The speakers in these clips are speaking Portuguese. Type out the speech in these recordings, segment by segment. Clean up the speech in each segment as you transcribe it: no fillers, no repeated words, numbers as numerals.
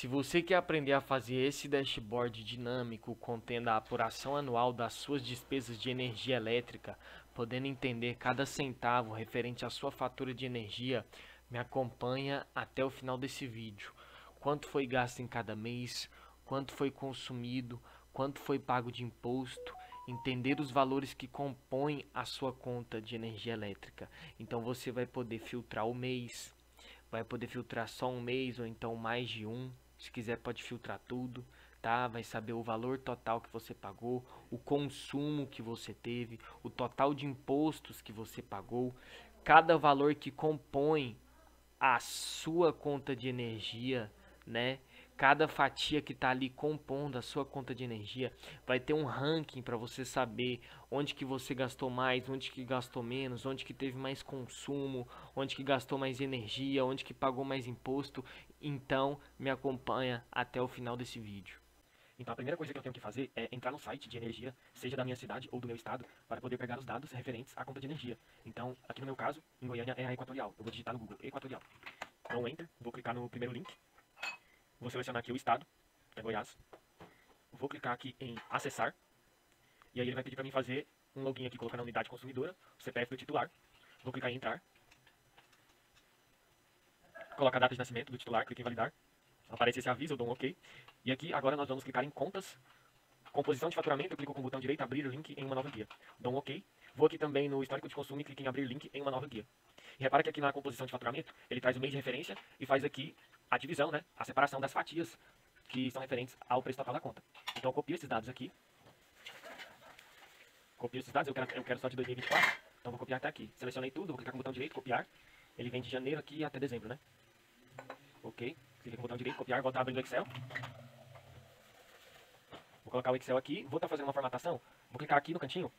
Se você quer aprender a fazer esse dashboard dinâmico contendo a apuração anual das suas despesas de energia elétrica, podendo entender cada centavo referente à sua fatura de energia, me acompanha até o final desse vídeo. Quanto foi gasto em cada mês, quanto foi consumido, quanto foi pago de imposto, entender os valores que compõem a sua conta de energia elétrica. Então você vai poder filtrar o mês, vai poder filtrar só um mês ou então mais de um. Se quiser pode filtrar tudo, tá? Vai saber o valor total que você pagou, o consumo que você teve, o total de impostos que você pagou, cada valor que compõe a sua conta de energia, né? Cada fatia que está ali compondo a sua conta de energia vai ter um ranking para você saber onde que você gastou mais, onde que gastou menos, onde que teve mais consumo, onde que gastou mais energia, onde que pagou mais imposto. Então, me acompanha até o final desse vídeo. Então a primeira coisa que eu tenho que fazer é entrar no site de energia, seja da minha cidade ou do meu estado, para poder pegar os dados referentes à conta de energia. Então, aqui no meu caso, em Goiânia é a Equatorial. Eu vou digitar no Google Equatorial. Então Enter, vou clicar no primeiro link, vou selecionar aqui o estado, que é Goiás. Vou clicar aqui em acessar, e aí ele vai pedir para mim fazer um login aqui, colocando a unidade consumidora, o CPF do titular. Vou clicar em entrar, colocar a data de nascimento do titular, clique em validar. Aparece esse aviso, eu dou um OK. E aqui agora nós vamos clicar em contas, composição de faturamento, eu clico com o botão direito, abrir link em uma nova guia. Dou um OK. Vou aqui também no histórico de consumo e clico em abrir link em uma nova guia. E repara que aqui na composição de faturamento, ele traz o mês de referência e faz aqui a divisão, né? A separação das fatias que são referentes ao preço total da conta. Então eu copio esses dados aqui. Copio esses dados, eu quero só de 2024. Então vou copiar até aqui. Selecionei tudo, vou clicar com o botão direito, copiar. Ele vem de janeiro aqui até dezembro, né? OK. Clica com o botão direito, copiar, voltar abrindo o Excel. Vou colocar o Excel aqui, vou estar fazendo uma formatação, vou clicar aqui no cantinho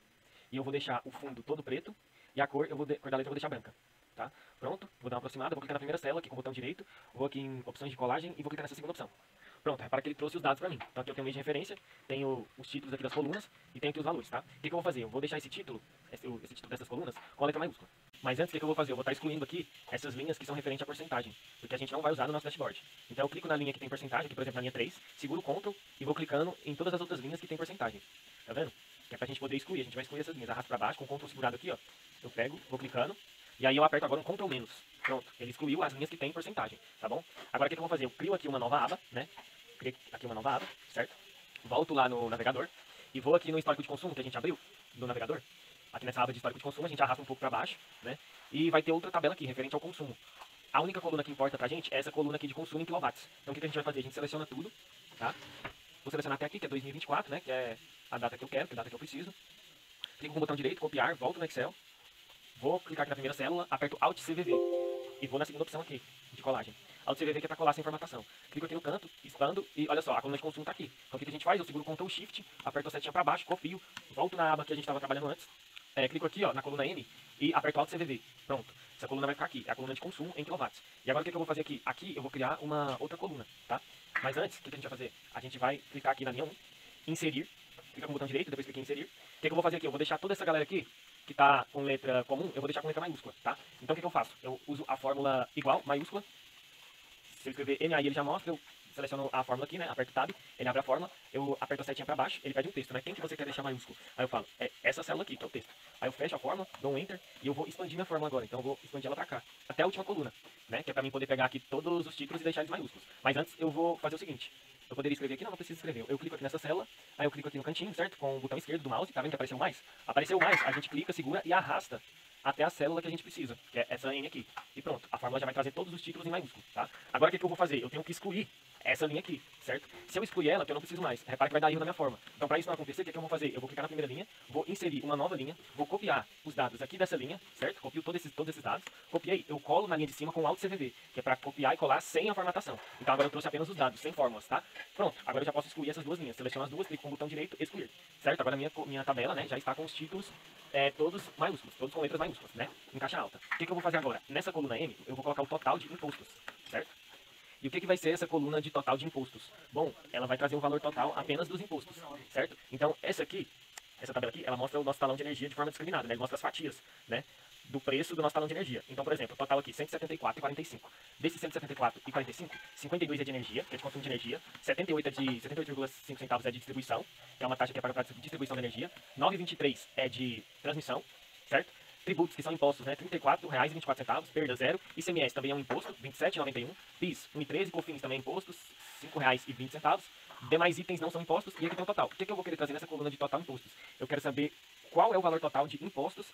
e eu vou deixar o fundo todo preto e a cor, cor da letra eu vou deixar branca, tá? Pronto, vou dar uma aproximada, vou clicar na primeira célula aqui com o botão direito, vou aqui em opções de colagem e vou clicar nessa segunda opção. Pronto, repara que ele trouxe os dados para mim. Então aqui eu tenho o mês de referência, tenho os títulos aqui das colunas e tenho aqui os valores, tá? O que eu vou fazer? Eu vou deixar esse título dessas colunas com a letra maiúscula. Mas antes, o que eu vou fazer? Eu vou estar excluindo aqui essas linhas que são referentes à porcentagem, porque a gente não vai usar no nosso dashboard. Então eu clico na linha que tem porcentagem, aqui por exemplo na linha 3, seguro o Ctrl e vou clicando em todas as outras linhas que tem porcentagem. Tá vendo? Que é pra gente poder excluir, a gente vai excluir essas linhas. Arrasto para baixo, com o Ctrl segurado aqui, ó. Eu pego, vou clicando, e aí eu aperto agora um Ctrl menos. Pronto, ele excluiu as linhas que tem porcentagem, tá bom? Agora o que eu vou fazer? Eu crio aqui uma nova aba, né? Crio aqui uma nova aba, certo? Volto lá no navegador e vou aqui no histórico de consumo que a gente abriu no navegador. Aqui nessa aba de histórico de consumo a gente arrasta um pouco para baixo, né? E vai ter outra tabela aqui, referente ao consumo. A única coluna que importa pra gente é essa coluna aqui de consumo em quilowatts. Então o que a gente vai fazer? A gente seleciona tudo, tá? Vou selecionar até aqui, que é 2024, né? Que é a data que eu quero, que é a data que eu preciso. Clico com o botão direito, copiar, volto no Excel. Vou clicar aqui na primeira célula, aperto Alt CVV. E vou na segunda opção aqui, de colagem. Alt CVV que é para colar sem formatação. Clico aqui no canto, expando e olha só, a coluna de consumo está aqui. Então o que a gente faz? Eu seguro o Ctrl Shift, aperto a setinha para baixo, copio, volto na aba que a gente estava trabalhando antes. Clico aqui ó, na coluna N e aperto Alt CVV. Pronto. Essa coluna vai ficar aqui, é a coluna de consumo em quilowatts. E agora o que eu vou fazer aqui? Aqui eu vou criar uma outra coluna, tá? Mas antes, o que a gente vai fazer? A gente vai clicar aqui na linha 1, inserir, clica com o botão direito, depois clica em inserir. O que eu vou fazer aqui? Eu vou deixar toda essa galera aqui, que está com letra comum, eu vou deixar com letra maiúscula, tá? Então o que eu faço? Eu uso a fórmula igual, maiúscula. Se eu escrever MAI ele já mostra, eu seleciono a fórmula aqui, né? Aperto Tab, ele abre a fórmula, eu aperto a setinha para baixo, ele pede um texto, né? Quem que você quer deixar maiúsculo? Aí eu falo, é essa célula aqui, que é o texto. Aí eu fecho a fórmula, dou um Enter e eu vou expandir minha fórmula agora. Então eu vou expandir ela para cá, até a última coluna, né? Que é para mim poder pegar aqui todos os títulos e deixar eles maiúsculos. Mas antes eu vou fazer o seguinte, eu poderia escrever aqui, não preciso escrever. Eu clico aqui nessa célula, aí eu clico aqui no cantinho, certo? Com o botão esquerdo do mouse, tá vendo que apareceu mais? Apareceu mais, a gente clica, segura e arrasta até a célula que a gente precisa, que é essa N aqui. E pronto, a fórmula já vai trazer todos os títulos em maiúsculo, tá? Agora o que eu vou fazer? Eu tenho que excluir essa linha aqui, certo? Se eu excluir ela, que eu não preciso mais, repara que vai dar erro na minha forma. Então para isso não acontecer, o que eu vou fazer? Eu vou clicar na primeira linha, vou inserir uma nova linha, vou copiar os dados aqui dessa linha, certo? Copio todos esses dados, copiei, eu colo na linha de cima com Alt CVV, que é para copiar e colar sem a formatação. Então agora eu trouxe apenas os dados, sem fórmulas, tá? Pronto, agora eu já posso excluir essas duas linhas, seleciono as duas, clico com o botão direito, excluir, certo? Agora minha tabela, né, já está com os títulos todos maiúsculos, todos com letras maiúsculas, né? Em caixa alta. O que eu vou fazer agora? Nessa coluna M, eu vou colocar o total de impostos, certo? E o que vai ser essa coluna de total de impostos? Bom, ela vai trazer o valor total apenas dos impostos, certo? Então, essa tabela aqui, ela mostra o nosso talão de energia de forma discriminada, né? Ele mostra as fatias, né? do preço do nosso talão de energia. Então, por exemplo, o total aqui, 174,45. Desses 174,45, 52 é de energia, que é de consumo de energia, 78,5 centavos é de distribuição, que é uma taxa que é paga para distribuição de energia, 9,23 é de transmissão, certo? Tributos, que são impostos, né? R$ 34,24, perda zero. ICMS também é um imposto, R$ 27,91. PIS, 1,13. COFINS também é impostos, R$ 5,20. Demais itens não são impostos. E aqui tem o total. O que eu vou querer trazer nessa coluna de total impostos? Eu quero saber qual é o valor total de impostos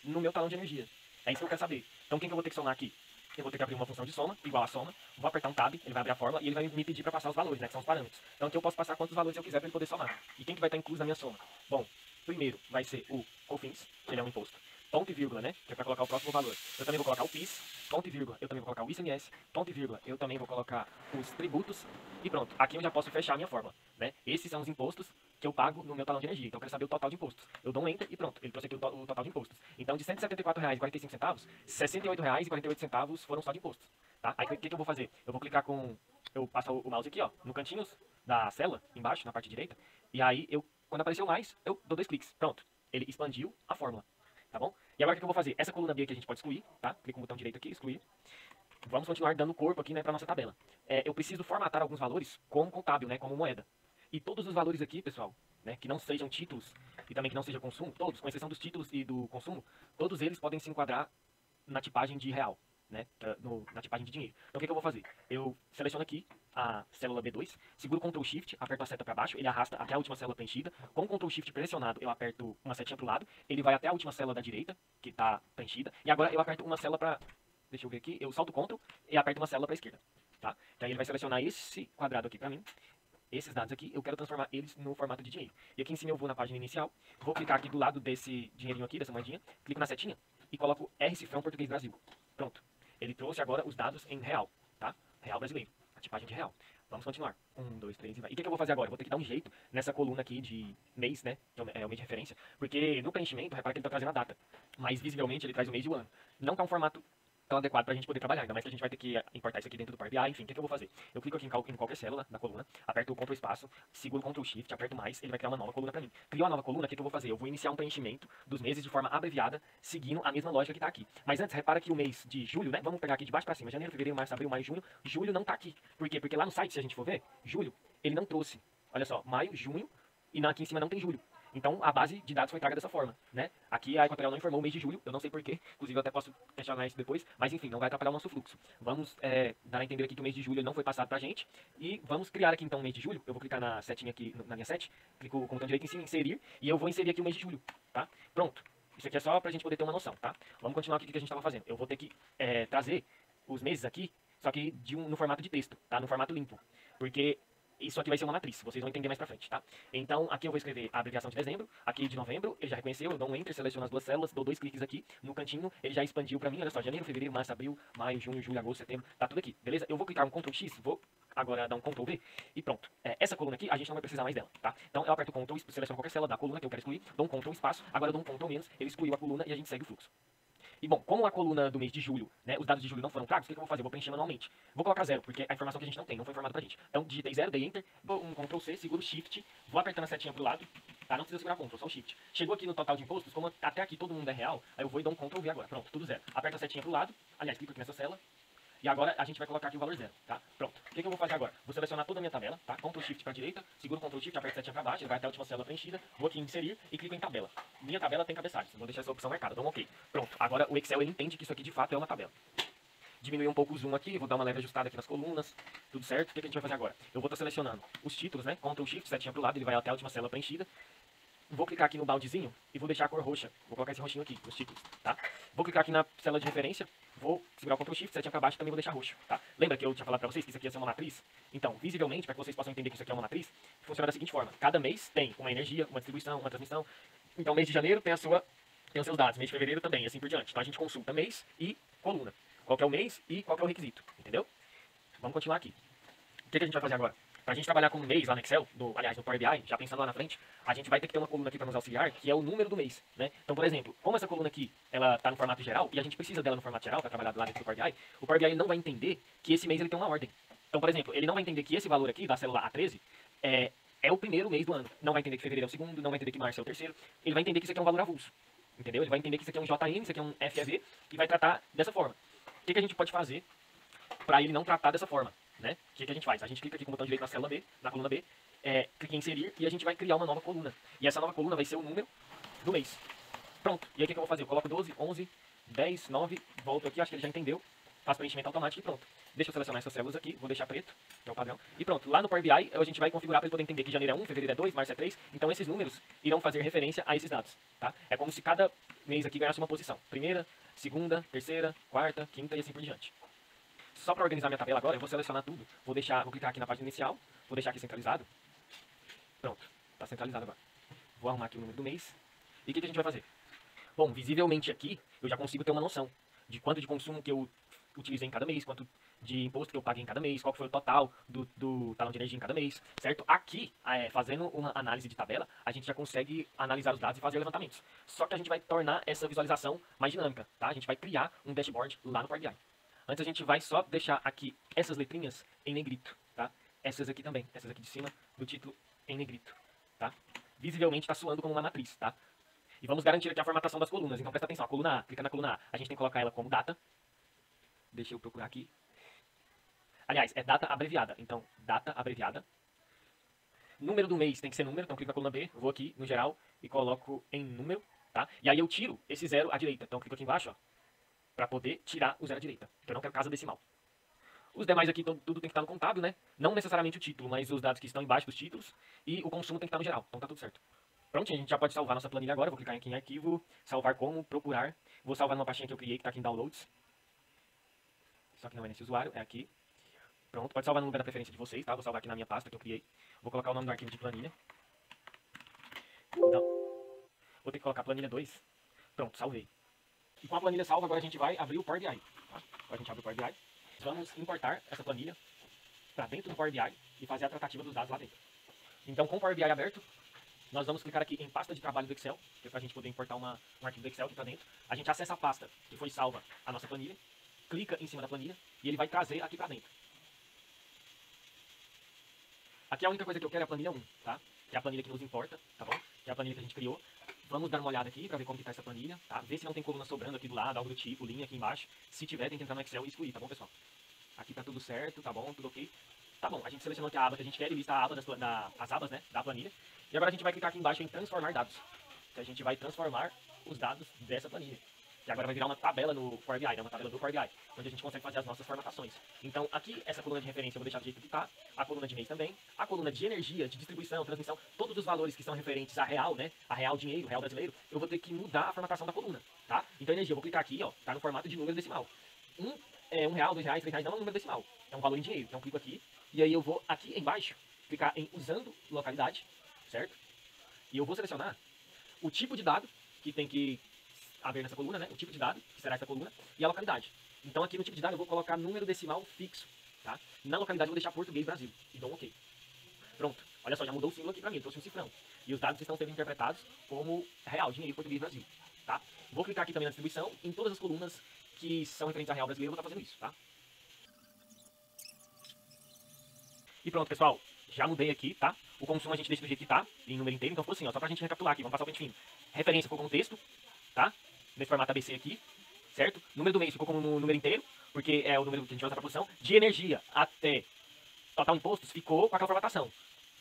no meu talão de energia. É isso que eu quero saber. Então, quem que eu vou ter que somar aqui? Eu vou ter que abrir uma função de soma, igual a soma. Vou apertar um tab, ele vai abrir a fórmula e ele vai me pedir para passar os valores, né? Que são os parâmetros. Então, aqui eu posso passar quantos valores eu quiser para ele poder somar. E quem que vai estar incluso na minha soma? Bom, primeiro vai ser o COFINS, que ele é um imposto. Ponto e vírgula, né? Que é para colocar o próximo valor. Eu também vou colocar o PIS, ponto e vírgula. Eu também vou colocar o ICMS, ponto e vírgula. Eu também vou colocar os tributos. E pronto, aqui eu já posso fechar a minha fórmula, né? Esses são os impostos que eu pago no meu talão de energia. Então eu quero saber o total de impostos. Eu dou um enter e pronto, ele trouxe aqui o total de impostos. Então de R$ 174,45, R$ 68,48 foram só de impostos, tá? Aí o que eu vou fazer? Eu vou clicar com... Eu passo o mouse aqui, ó, no cantinho da célula, embaixo, na parte direita. E aí, quando apareceu mais, eu dou 2 cliques. Pronto, ele expandiu a fórmula. Tá bom? E agora o que eu vou fazer? Essa coluna B aqui a gente pode excluir, tá? Clica no botão direito aqui, excluir. Vamos continuar dando corpo aqui, né, para nossa tabela. Eu preciso formatar alguns valores como contábil, né, como moeda. E todos os valores aqui, pessoal, né, que não sejam títulos e também que não seja consumo, todos, com exceção dos títulos e do consumo, todos eles podem se enquadrar na tipagem de real, né, na tipagem de dinheiro. Então o que eu vou fazer? Eu seleciono aqui a célula B2, seguro Ctrl Shift, aperto a seta para baixo, ele arrasta até a última célula preenchida. Com o Ctrl Shift pressionado, eu aperto uma setinha para o lado, ele vai até a última célula da direita, que está preenchida. E agora eu aperto uma célula para... Deixa eu ver aqui, eu salto Ctrl e aperto uma célula para a esquerda, tá? Então ele vai selecionar esse quadrado aqui para mim. Esses dados aqui, eu quero transformar eles no formato de dinheiro. E aqui em cima eu vou na página inicial, vou clicar aqui do lado desse dinheirinho aqui, dessa moedinha, clico na setinha e coloco R cifrão português Brasil. Pronto. Ele trouxe agora os dados em real, tá? Real brasileiro, a tipagem de real. Vamos continuar. 1, 2, 3 e vai. E o que eu vou fazer agora? Eu vou ter que dar um jeito nessa coluna aqui de mês, né? Que é o mês de referência. Porque no preenchimento, repara que ele está trazendo a data. Mas visivelmente ele traz o mês e o ano. Não está um formato tão adequado para a gente poder trabalhar. Ainda mais que a gente vai ter que importar isso aqui dentro do Power BI. Enfim, o que eu vou fazer? Eu clico aqui em qualquer célula da coluna, aperto o Ctrl espaço, seguro o Ctrl Shift, aperto mais, ele vai criar uma nova coluna para mim. Criou a nova coluna, o que eu vou fazer? Eu vou iniciar um preenchimento dos meses de forma abreviada, seguindo a mesma lógica que está aqui. Mas antes, repara que o mês de julho, né? Vamos pegar aqui de baixo para cima. Janeiro, fevereiro, março, abril, maio, junho. Julho não está aqui. Por quê? Porque lá no site, se a gente for ver, julho, ele não trouxe. Olha só, maio, junho, e aqui em cima não tem julho. Então a base de dados foi traga dessa forma, né? Aqui a Equatorial não informou o mês de julho, eu não sei porquê, inclusive eu até posso questionar isso depois, mas enfim, não vai atrapalhar o nosso fluxo. Vamos dar a entender aqui que o mês de julho não foi passado pra gente, e vamos criar aqui então o mês de julho. Eu vou clicar na setinha aqui, na minha sete, clico com o botão direito em cima, inserir, e eu vou inserir aqui o mês de julho, tá? Pronto. Isso aqui é só pra gente poder ter uma noção, tá? Vamos continuar aqui o que a gente estava fazendo. Eu vou ter que trazer os meses aqui, só que no formato de texto, tá? No formato limpo, porque... Isso aqui vai ser uma matriz, vocês vão entender mais pra frente, tá? Então, aqui eu vou escrever a abreviação de dezembro, aqui de novembro, ele já reconheceu, eu dou um enter, seleciono as duas células, dou 2 cliques aqui no cantinho, ele já expandiu pra mim, olha só, janeiro, fevereiro, março, abril, maio, junho, julho, agosto, setembro, tá tudo aqui, beleza? Eu vou clicar um Ctrl X, vou agora dar um Ctrl V e pronto. Essa coluna aqui, a gente não vai precisar mais dela, tá? Então, eu aperto o Ctrl, seleciono qualquer célula da coluna que eu quero excluir, dou um Ctrl espaço, agora eu dou um Ctrl menos, ele excluiu a coluna e a gente segue o fluxo. E bom, como a coluna do mês de julho, né, os dados de julho não foram tragos, o que eu vou fazer? Eu vou preencher manualmente. Vou colocar 0, porque a informação que a gente não tem, não foi informada pra gente. Então, digitei 0, dei Enter, dou um Ctrl C, seguro Shift, vou apertando a setinha pro lado, tá? Não precisa segurar Ctrl, só o Shift. Chegou aqui no total de impostos, como até aqui todo mundo é real, aí eu vou e dou um Ctrl V agora. Pronto, tudo 0. Aperto a setinha pro lado, aliás, clico aqui nessa célula, e agora a gente vai colocar aqui o valor 0, tá? Pronto. O que eu vou fazer agora? Vou selecionar toda a minha tabela, tá? Ctrl Shift para direita, seguro Ctrl Shift, aperto a setinha para baixo, ele vai até a última célula preenchida, vou aqui em inserir e clico em tabela. Minha tabela tem cabeçalhos, vou deixar essa opção marcada, dou um OK. Pronto. Agora o Excel ele entende que isso aqui de fato é uma tabela. Diminuir um pouco o zoom aqui, vou dar uma leve ajustada aqui nas colunas, tudo certo. O que a gente vai fazer agora? Eu vou estar selecionando os títulos, né? Ctrl Shift, setinha para o lado, ele vai até a última célula preenchida. Vou clicar aqui no baldezinho e vou deixar a cor roxa. Vou colocar esse roxinho aqui, nos títulos, tá? Vou clicar aqui na célula de referência, vou segurar o Ctrl Shift, setinha para baixo e também vou deixar roxo, tá? Lembra que eu tinha falado para vocês que isso aqui ia ser uma matriz? Então, visivelmente, para que vocês possam entender que isso aqui é uma matriz, funciona da seguinte forma. Cada mês tem uma energia, uma distribuição, uma transmissão. Então, mês de janeiro tem os seus dados, mês de fevereiro também, e assim por diante. Então, a gente consulta mês e coluna. Qual que é o mês e qual que é o requisito, entendeu? Vamos continuar aqui. O que a gente vai fazer agora? Para a gente trabalhar com um mês lá no Excel, aliás, no Power BI, já pensando lá na frente, a gente vai ter que ter uma coluna aqui para nos auxiliar, que é o número do mês, né? Então, por exemplo, como essa coluna aqui, ela está no formato geral, e a gente precisa dela no formato geral para trabalhar lá dentro do Power BI, o Power BI não vai entender que esse mês ele tem uma ordem. Então, por exemplo, ele não vai entender que esse valor aqui, da célula A13, é o primeiro mês do ano. Não vai entender que fevereiro é o segundo, não vai entender que março é o terceiro. Ele vai entender que isso aqui é um valor avulso. Entendeu? Ele vai entender que isso aqui é um JN, isso aqui é um FEV, e vai tratar dessa forma. O que a gente pode fazer para ele não tratar dessa forma, né? O que a gente faz? A gente clica aqui com o botão direito na célula B, na coluna B, clica em inserir, e a gente vai criar uma nova coluna. E essa nova coluna vai ser o número do mês. Pronto. E aí o que eu vou fazer? Eu coloco 12, 11, 10, 9, volto aqui, acho que ele já entendeu. Faço preenchimento automático e pronto. Deixa eu selecionar essas células aqui, vou deixar preto, que é o padrão. E pronto, lá no Power BI a gente vai configurar para ele poder entender que janeiro é 1, fevereiro é 2, março é 3. Então esses números irão fazer referência a esses dados, tá? É como se cada mês aqui ganhasse uma posição. Primeira, segunda, terceira, quarta, quinta e assim por diante. Só para organizar minha tabela agora, eu vou selecionar tudo. Vou clicar aqui na página inicial, vou deixar aqui centralizado. Pronto, está centralizado agora. Vou arrumar aqui o número do mês. E o que a gente vai fazer? Bom, visivelmente aqui eu já consigo ter uma noção de quanto de consumo que eu utilizei em cada mês, quanto de imposto que eu paguei em cada mês, qual foi o total do talão de energia em cada mês, certo? Aqui, fazendo uma análise de tabela, a gente já consegue analisar os dados e fazer levantamentos. Só que a gente vai tornar essa visualização mais dinâmica, tá? A gente vai criar um dashboard lá no Power BI. Antes a gente vai só deixar aqui essas letrinhas em negrito, tá? Essas aqui também, essas aqui de cima do título em negrito, tá? Visivelmente está soando como uma matriz, tá? E vamos garantir aqui a formatação das colunas. Então presta atenção, a coluna A, clica na coluna A, a gente tem que colocar ela como data. Deixa eu procurar aqui. Aliás, é data abreviada. Então, data abreviada. Número do mês tem que ser número, então clico na coluna B, vou aqui no geral e coloco em número, tá? E aí eu tiro esse zero à direita. Então clico aqui embaixo, ó, para poder tirar o zero à direita. Porque eu não quero casa decimal. Os demais aqui, tudo tem que estar no contábil, né? Não necessariamente o título, mas os dados que estão embaixo dos títulos. E o consumo tem que estar no geral. Então tá tudo certo. Pronto, a gente já pode salvar nossa planilha agora. Vou clicar aqui em arquivo, salvar como, procurar. Vou salvar numa pastinha que eu criei, que está aqui em downloads. Só que não é nesse usuário, é aqui. Pronto, pode salvar no lugar da preferência de vocês, tá? Vou salvar aqui na minha pasta que eu criei. Vou colocar o nome do arquivo de planilha. Então, vou ter que colocar planilha 2. Pronto, salvei. E com a planilha salva, agora a gente vai abrir o Power BI. Tá? Agora a gente abre o Power BI. Vamos importar essa planilha para dentro do Power BI e fazer a tratativa dos dados lá dentro. Então, com o Power BI aberto, nós vamos clicar aqui em pasta de trabalho do Excel, que é para a gente poder importar um arquivo do Excel aqui para dentro. A gente acessa a pasta que foi salva a nossa planilha, clica em cima da planilha e ele vai trazer aqui para dentro. Aqui a única coisa que eu quero é a planilha 1, tá? Que é a planilha que nos importa, tá bom? Que é a planilha que a gente criou. Vamos dar uma olhada aqui para ver como que tá essa planilha, tá? Ver se não tem coluna sobrando aqui do lado, algo do tipo, linha aqui embaixo. Se tiver, tem que entrar no Excel e excluir, tá bom, pessoal? Aqui tá tudo certo, tá bom, tudo ok. Tá bom, a gente selecionou aqui a aba que a gente quer e lista a aba as abas, né, da planilha. E agora a gente vai clicar aqui embaixo em transformar dados. Que a gente vai transformar os dados dessa planilha. Que agora vai virar uma tabela no Power BI, né, uma tabela do Power BI, onde a gente consegue fazer as nossas formatações. Então aqui, essa coluna de referência eu vou deixar do jeito que está, a coluna de mês também, a coluna de energia, de distribuição, transmissão, todos os valores que são referentes a real, né, a real dinheiro, real brasileiro, eu vou ter que mudar a formatação da coluna, tá? Então energia, eu vou clicar aqui, ó, tá no formato de número decimal. R$1, R$2, R$3 não é um número decimal, é um valor em dinheiro. Então eu clico aqui, e aí eu vou aqui embaixo, clicar em usando localidade, certo? E eu vou selecionar o tipo de dado que tem que haver nessa coluna, né? O tipo de dado, que será essa coluna, e a localidade. Então aqui no tipo de dado eu vou colocar número decimal fixo, tá? Na localidade eu vou deixar português Brasil, e dou um OK. Pronto, olha só, já mudou o símbolo aqui pra mim, trouxe um cifrão. E os dados estão sendo interpretados como real, dinheiro, português Brasil, tá? Vou clicar aqui também na distribuição, em todas as colunas que são referentes a real brasileiro, eu vou estar fazendo isso, tá? E pronto, pessoal, já mudei aqui, tá? O consumo a gente deixa do jeito que tá, em número inteiro, então ficou assim, ó, só pra gente recapitular aqui, vamos passar o pente fino. Referência ficou como texto, tá? Nesse formato ABC aqui, certo? Número do mês ficou como no número inteiro, porque é o número que a gente vai usar para produção. De energia até total impostos ficou com aquela formatação,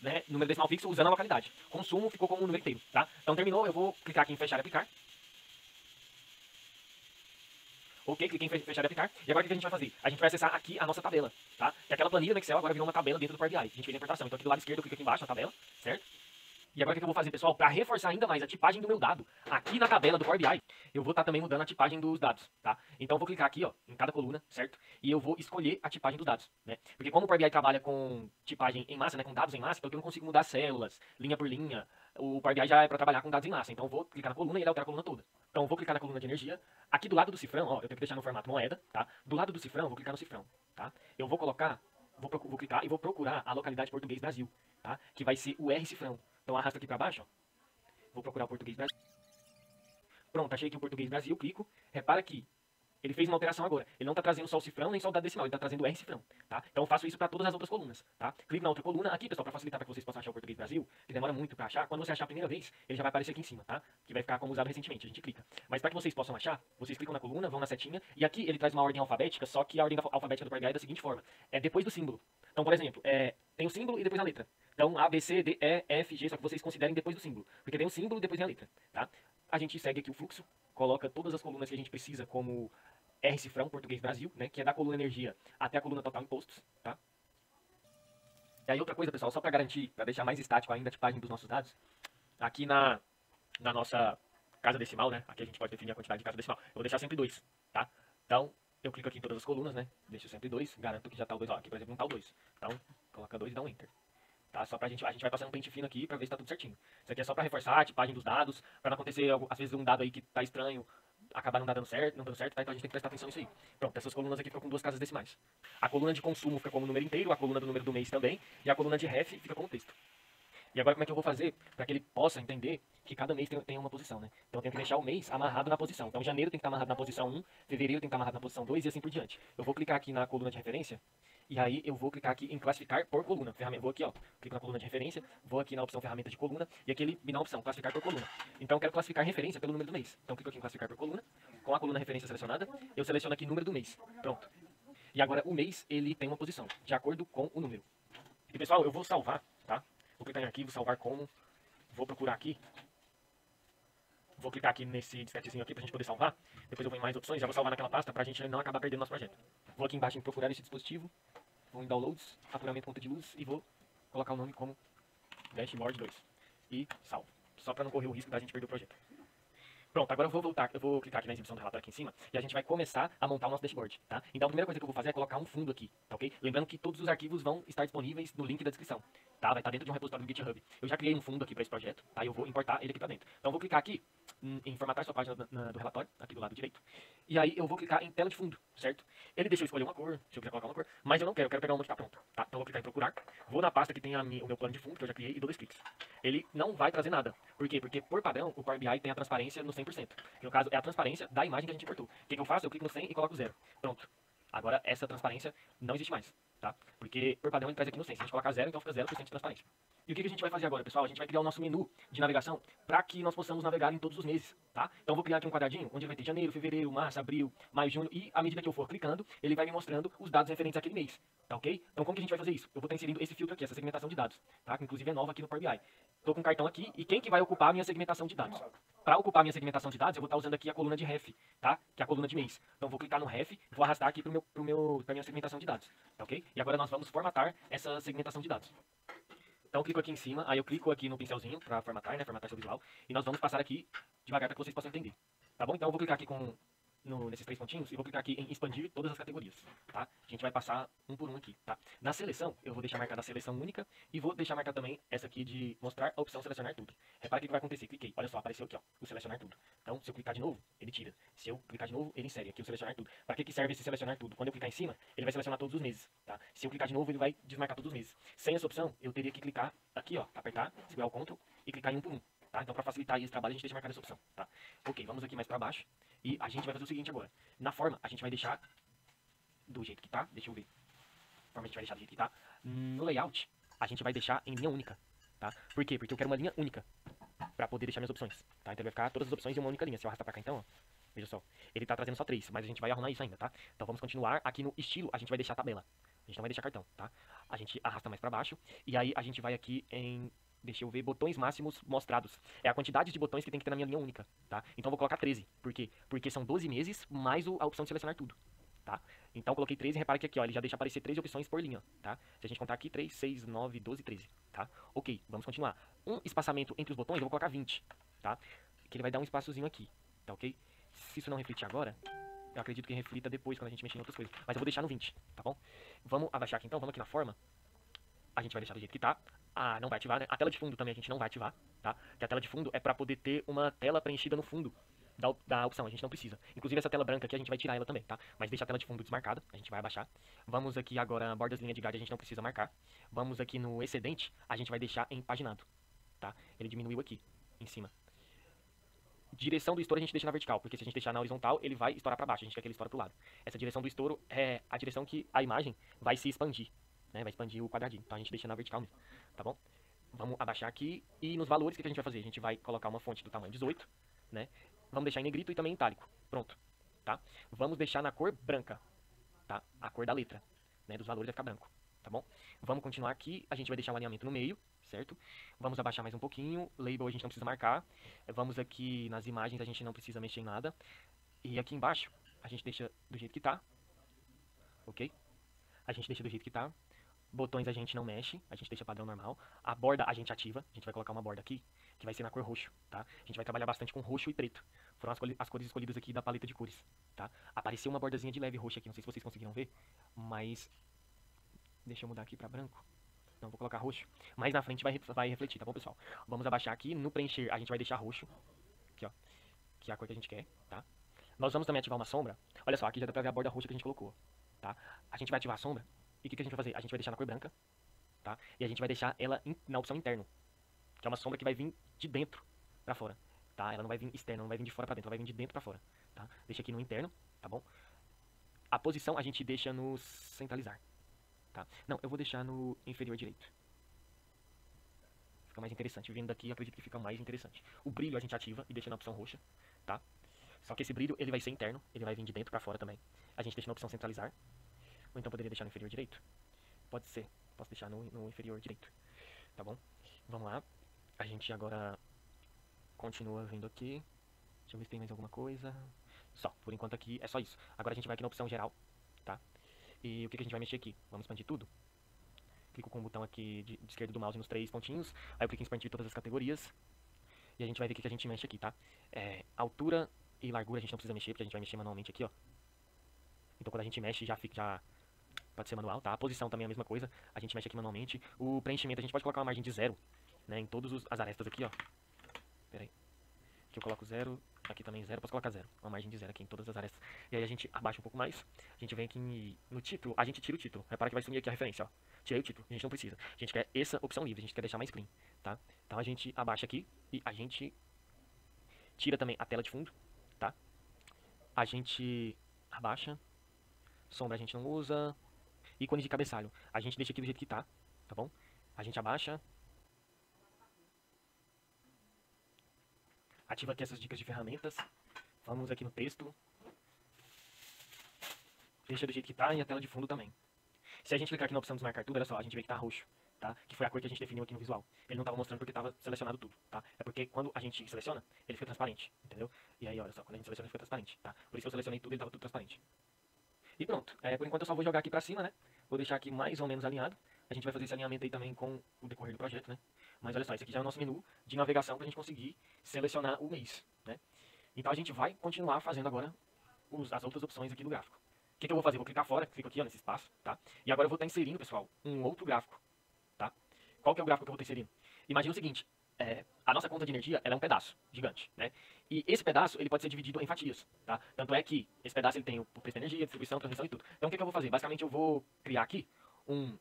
né? Número decimal fixo usando a localidade. Consumo ficou como o número inteiro, tá? Então terminou, eu vou clicar aqui em fechar e aplicar. Ok, cliquei em fechar e aplicar. E agora o que a gente vai fazer? A gente vai acessar aqui a nossa tabela, tá? Que aquela planilha do Excel agora virou uma tabela dentro do Power BI. A gente fez a importação. Então aqui do lado esquerdo eu clico aqui embaixo na tabela, certo? E agora o que eu vou fazer, pessoal? Para reforçar ainda mais a tipagem do meu dado, aqui na tabela do Power BI, eu vou estar também mudando a tipagem dos dados, tá? Então eu vou clicar aqui, ó, em cada coluna, certo? E eu vou escolher a tipagem dos dados, né? Porque como o Power BI trabalha com tipagem em massa, né, com dados em massa, então eu não consigo mudar células, linha por linha. O Power BI já é para trabalhar com dados em massa, então eu vou clicar na coluna e ele altera a coluna toda. Então eu vou clicar na coluna de energia, aqui do lado do cifrão, ó, eu tenho que deixar no formato moeda, tá? Do lado do cifrão, eu vou clicar no cifrão, tá? Eu vou colocar, vou clicar e vou procurar a localidade português Brasil, tá? Que vai ser o R cifrão. Então arrasta aqui para baixo, ó. Vou procurar o português Brasil. Pronto, achei aqui o português Brasil, clico. Repara que Ele fez uma alteração agora. Ele não está trazendo só o cifrão, nem só o dado decimal, ele está trazendo o R cifrão, tá? Então eu faço isso para todas as outras colunas, tá? Clico na outra coluna aqui, pessoal, para facilitar para que vocês possam achar o português Brasil, que demora muito para achar. Quando você achar a primeira vez, ele já vai aparecer aqui em cima, tá? Que vai ficar como usado recentemente, a gente clica. Mas para que vocês possam achar, vocês clicam na coluna, vão na setinha, e aqui ele traz uma ordem alfabética, só que a ordem alfabética do Power BI é da seguinte forma: é depois do símbolo. Então, por exemplo, tem o símbolo e depois a letra. Então, A, B, C, D, E, F, G, só que vocês considerem depois do símbolo, porque tem o símbolo e depois tem a letra, tá? A gente segue aqui o fluxo, coloca todas as colunas que a gente precisa como R cifrão, português Brasil, né, que é da coluna energia até a coluna total impostos, tá? E aí outra coisa, pessoal, só para garantir, para deixar mais estático ainda a tipagem dos nossos dados, aqui na nossa casa decimal, né, aqui a gente pode definir a quantidade de casa decimal, eu vou deixar sempre 2, tá? Então, eu clico aqui em todas as colunas, né, deixo sempre 2, garanto que já tá o 2, ó, aqui por exemplo não tá o 2, então coloca 2 e dá um Enter. Tá? Só pra gente vai passando um pente fino aqui pra ver se tá tudo certinho. Isso aqui é só pra reforçar a tipagem dos dados, pra não acontecer, às vezes, um dado aí que tá estranho, acabar não dando certo, tá? Então a gente tem que prestar atenção nisso aí. Pronto, essas colunas aqui ficam com 2 casas decimais. A coluna de consumo fica como número inteiro, a coluna do número do mês também, e a coluna de ref fica como texto. E agora como é que eu vou fazer para que ele possa entender que cada mês tem uma posição, né? Então eu tenho que deixar o mês amarrado na posição. Então janeiro tem que estar amarrado na posição 1, fevereiro tem que estar amarrado na posição 2 e assim por diante. Eu vou clicar aqui na coluna de referência, e aí eu vou clicar aqui em classificar por coluna. Vou aqui, ó, clico na coluna de referência, vou aqui na opção ferramenta de coluna, e aqui ele me dá a opção, classificar por coluna. Então eu quero classificar referência pelo número do mês. Então clico aqui em classificar por coluna, com a coluna referência selecionada, eu seleciono aqui número do mês. Pronto. E agora o mês, ele tem uma posição, de acordo com o número. E pessoal, eu vou salvar, tá? Vou clicar em arquivo, salvar como, vou procurar aqui. Vou clicar aqui nesse disquetezinho aqui pra gente poder salvar. Depois eu vou em mais opções, já vou salvar naquela pasta pra gente não acabar perdendo nosso projeto. Vou aqui embaixo em procurar esse dispositivo. Vou em downloads, apuramento conta de luz e vou colocar o nome como Dashboard 2. E salvo. Só pra não correr o risco da gente perder o projeto. Pronto, agora eu vou clicar aqui na exibição do relatório aqui em cima e a gente vai começar a montar o nosso dashboard, tá? Então a primeira coisa que eu vou fazer é colocar um fundo aqui, tá ok? Lembrando que todos os arquivos vão estar disponíveis no link da descrição, tá? Vai estar dentro de um repositório do GitHub. Eu já criei um fundo aqui para esse projeto, tá? Eu vou importar ele aqui para dentro. Então eu vou clicar aqui em formatar sua página do relatório, aqui do lado direito. E aí eu vou clicar em tela de fundo, certo? Ele deixa eu escolher uma cor, se eu quiser colocar uma cor, mas eu não quero, eu quero pegar uma que está pronta, tá? Então eu vou clicar em procurar, vou na pasta que tem o meu plano de fundo, que eu já criei, e dou 2 cliques. Ele não vai trazer nada. Por quê? Porque por padrão o Power BI tem a transparência no 100%. Que no caso é a transparência da imagem que a gente importou. O que eu faço? Eu clico no 100 e coloco 0. Pronto. Agora essa transparência não existe mais, tá? Porque por padrão ele traz aqui no 100. Se a gente colocar 0, então fica 0% de transparência. E o que a gente vai fazer agora, pessoal? A gente vai criar o nosso menu de navegação para que nós possamos navegar em todos os meses, tá? Então eu vou criar aqui um quadradinho onde vai ter janeiro, fevereiro, março, abril, maio, junho, e à medida que eu for clicando, ele vai me mostrando os dados referentes àquele mês, tá ok? Então como que a gente vai fazer isso? Eu vou estar inserindo esse filtro aqui, essa segmentação de dados, tá? Que inclusive é nova aqui no Power BI. Tô com um cartão aqui, e quem que vai ocupar a minha segmentação de dados? Para ocupar a minha segmentação de dados, eu vou estar usando aqui a coluna de ref, tá? Que é a coluna de mês. Então eu vou clicar no ref, vou arrastar aqui para minha segmentação de dados, tá ok? E agora nós vamos formatar essa segmentação de dados. Então eu clico aqui em cima, aí eu clico aqui no pincelzinho para formatar, né, formatar seu visual, e nós vamos passar aqui devagar para que vocês possam entender, tá bom? Então eu vou clicar aqui nesses 3 pontinhos e vou clicar aqui em expandir todas as categorias, tá? A gente vai passar um por um aqui, tá? Na seleção, eu vou deixar marcada a seleção única e vou deixar marcada também essa aqui de mostrar a opção selecionar tudo. Repare o que vai acontecer, cliquei, olha só, apareceu aqui, ó, o selecionar tudo. Então, se eu clicar de novo, ele tira. Se eu clicar de novo, ele insere aqui o selecionar tudo. Para que serve esse selecionar tudo? Quando eu clicar em cima, ele vai selecionar todos os meses, tá? Se eu clicar de novo, ele vai desmarcar todos os meses. Sem essa opção, eu teria que clicar aqui, ó, apertar, segurar o Ctrl e clicar em um por um. Tá? Então, para facilitar esse trabalho, a gente deixa marcada essa opção, tá? Ok, vamos aqui mais para baixo e a gente vai fazer o seguinte agora. Na forma, a gente vai deixar do jeito que tá, deixa eu ver. A forma a gente vai deixar do jeito que tá. No layout, a gente vai deixar em linha única, tá? Por quê? Porque eu quero uma linha única para poder deixar minhas opções, tá? Então vai ficar todas as opções em uma única linha. Se eu arrastar para cá, então, ó, veja só. Ele tá trazendo só 3, mas a gente vai arrumar isso ainda, tá? Então vamos continuar. Aqui no estilo, a gente vai deixar a tabela. A gente não vai deixar cartão, tá? A gente arrasta mais para baixo e aí a gente vai aqui em... Deixa eu ver, botões máximos mostrados. É a quantidade de botões que tem que ter na minha linha única, tá? Então eu vou colocar 13. Por quê? Porque são 12 meses mais a opção de selecionar tudo, tá? Então eu coloquei 13 e repare que aqui, ó, ele já deixa aparecer 13 opções por linha, tá? Se a gente contar aqui, 3, 6, 9, 12, 13, tá? Ok, vamos continuar. Um espaçamento entre os botões, eu vou colocar 20, tá? Que ele vai dar um espaçozinho aqui, tá ok? Se isso não refletir agora, eu acredito que reflita depois, quando a gente mexer em outras coisas. Mas eu vou deixar no 20, tá bom? Vamos abaixar aqui então, vamos aqui na forma. A gente vai deixar do jeito que tá. Ah, não vai ativar, né? A tela de fundo também a gente não vai ativar, tá? Que a tela de fundo é para poder ter uma tela preenchida no fundo da opção, a gente não precisa. Inclusive essa tela branca aqui a gente vai tirar ela também, tá? Mas deixa a tela de fundo desmarcada, a gente vai abaixar. Vamos aqui agora na bordas linha de guide, a gente não precisa marcar. Vamos aqui no excedente, a gente vai deixar em paginado, tá? Ele diminuiu aqui, em cima. direção do estouro a gente deixa na vertical, porque se a gente deixar na horizontal, ele vai estourar para baixo, a gente quer que ele estoure pro lado. Essa direção do estouro é a direção que a imagem vai se expandir, né? Vai expandir o quadradinho. Então a gente deixa na vertical mesmo, tá bom? Vamos abaixar aqui e nos valores o que a gente vai fazer? A gente vai colocar uma fonte do tamanho 18, né? Vamos deixar em negrito e também em itálico. Pronto, tá? Vamos deixar na cor branca, tá? A cor da letra, né? Dos valores vai ficar branco, tá bom? Vamos continuar aqui, a gente vai deixar o alinhamento no meio, certo? Vamos abaixar mais um pouquinho, label a gente não precisa marcar. Vamos aqui nas imagens, a gente não precisa mexer em nada. E aqui embaixo, a gente deixa do jeito que tá, ok? A gente deixa do jeito que tá. Botões a gente não mexe, a gente deixa padrão normal. A borda a gente ativa, a gente vai colocar uma borda aqui, que vai ser na cor roxo, tá? A gente vai trabalhar bastante com roxo e preto. Foram as cores escolhidas aqui da paleta de cores, tá? Apareceu uma bordazinha de leve roxa aqui, não sei se vocês conseguiram ver, mas... Deixa eu mudar aqui pra branco. Não, vou colocar roxo. Mas na frente vai refletir, tá bom, pessoal? Vamos abaixar aqui, no preencher a gente vai deixar roxo, aqui ó, que é a cor que a gente quer, tá? Nós vamos também ativar uma sombra. Olha só, aqui já dá pra ver a borda roxa que a gente colocou, tá? A gente vai ativar a sombra. E o que a gente vai fazer? A gente vai deixar na cor branca, tá? E a gente vai deixar ela na opção interno, que é uma sombra que vai vir de dentro pra fora, tá? Ela não vai vir externa, não vai vir de fora pra dentro, ela vai vir de dentro pra fora, tá? Deixa aqui no interno, tá bom? A posição a gente deixa no centralizar, tá? Não, eu vou deixar no inferior direito. Fica mais interessante. Vindo daqui, eu acredito que fica mais interessante. O brilho a gente ativa e deixa na opção roxa, tá? Só que esse brilho, ele vai ser interno, ele vai vir de dentro pra fora também. A gente deixa na opção centralizar. Ou então poderia deixar no inferior direito? Pode ser. Posso deixar no inferior direito. Tá bom? Vamos lá. A gente agora continua vindo aqui. Deixa eu ver se tem mais alguma coisa. Só. Por enquanto aqui é só isso. Agora a gente vai aqui na opção geral, tá? E o que a gente vai mexer aqui? Vamos expandir tudo. Clico com o botão aqui de esquerda do mouse nos 3 pontinhos. Aí eu clico em expandir todas as categorias. E a gente vai ver o que a gente mexe aqui, tá? Altura e largura a gente não precisa mexer, porque a gente vai mexer manualmente aqui, ó. Então quando a gente mexe já pode ser manual, tá? A posição também é a mesma coisa, a gente mexe aqui manualmente. O preenchimento a gente pode colocar uma margem de 0, né? Em todas as arestas aqui, ó. Pera aí. Aqui eu coloco 0, aqui também 0, posso colocar 0. Uma margem de 0 aqui em todas as arestas. E aí a gente abaixa um pouco mais, a gente vem aqui no título, a gente tira o título. Repara que vai sumir aqui a referência, ó. Tirei o título, a gente não precisa. A gente quer essa opção livre, a gente quer deixar mais clean, tá? Então a gente abaixa aqui e a gente tira também a tela de fundo, tá? A gente abaixa. Sombra a gente não usa. Ícone de cabeçalho, a gente deixa aqui do jeito que tá bom? A gente abaixa. Ativa aqui essas dicas de ferramentas. Vamos aqui no texto. Deixa do jeito que tá e a tela de fundo também. Se a gente clicar aqui na opção desmarcar tudo, olha só, a gente vê que tá roxo, tá? Que foi a cor que a gente definiu aqui no visual. Ele não tava mostrando porque tava selecionado tudo, tá? É porque quando a gente seleciona, ele fica transparente, entendeu? E aí, olha só, quando a gente seleciona, ele fica transparente, tá? Por isso que eu selecionei tudo e ele tava tudo transparente. E pronto, por enquanto eu só vou jogar aqui pra cima, né? Vou deixar aqui mais ou menos alinhado. A gente vai fazer esse alinhamento aí também com o decorrer do projeto, né? Mas olha só, esse aqui já é o nosso menu de navegação pra gente conseguir selecionar o mês, né? Então a gente vai continuar fazendo agora as outras opções aqui do gráfico. O que eu vou fazer? Vou clicar fora, clico aqui ó, nesse espaço, tá? E agora eu vou estar inserindo, pessoal, um outro gráfico, tá? Qual que é o gráfico que eu vou estar inserindo? Imagina o seguinte, a nossa conta de energia ela é um pedaço gigante, né? E esse pedaço ele pode ser dividido em fatias, tá? Tanto é que esse pedaço ele tem o preço da energia, distribuição, transmissão e tudo. Então o que eu vou fazer? Basicamente eu vou criar aqui um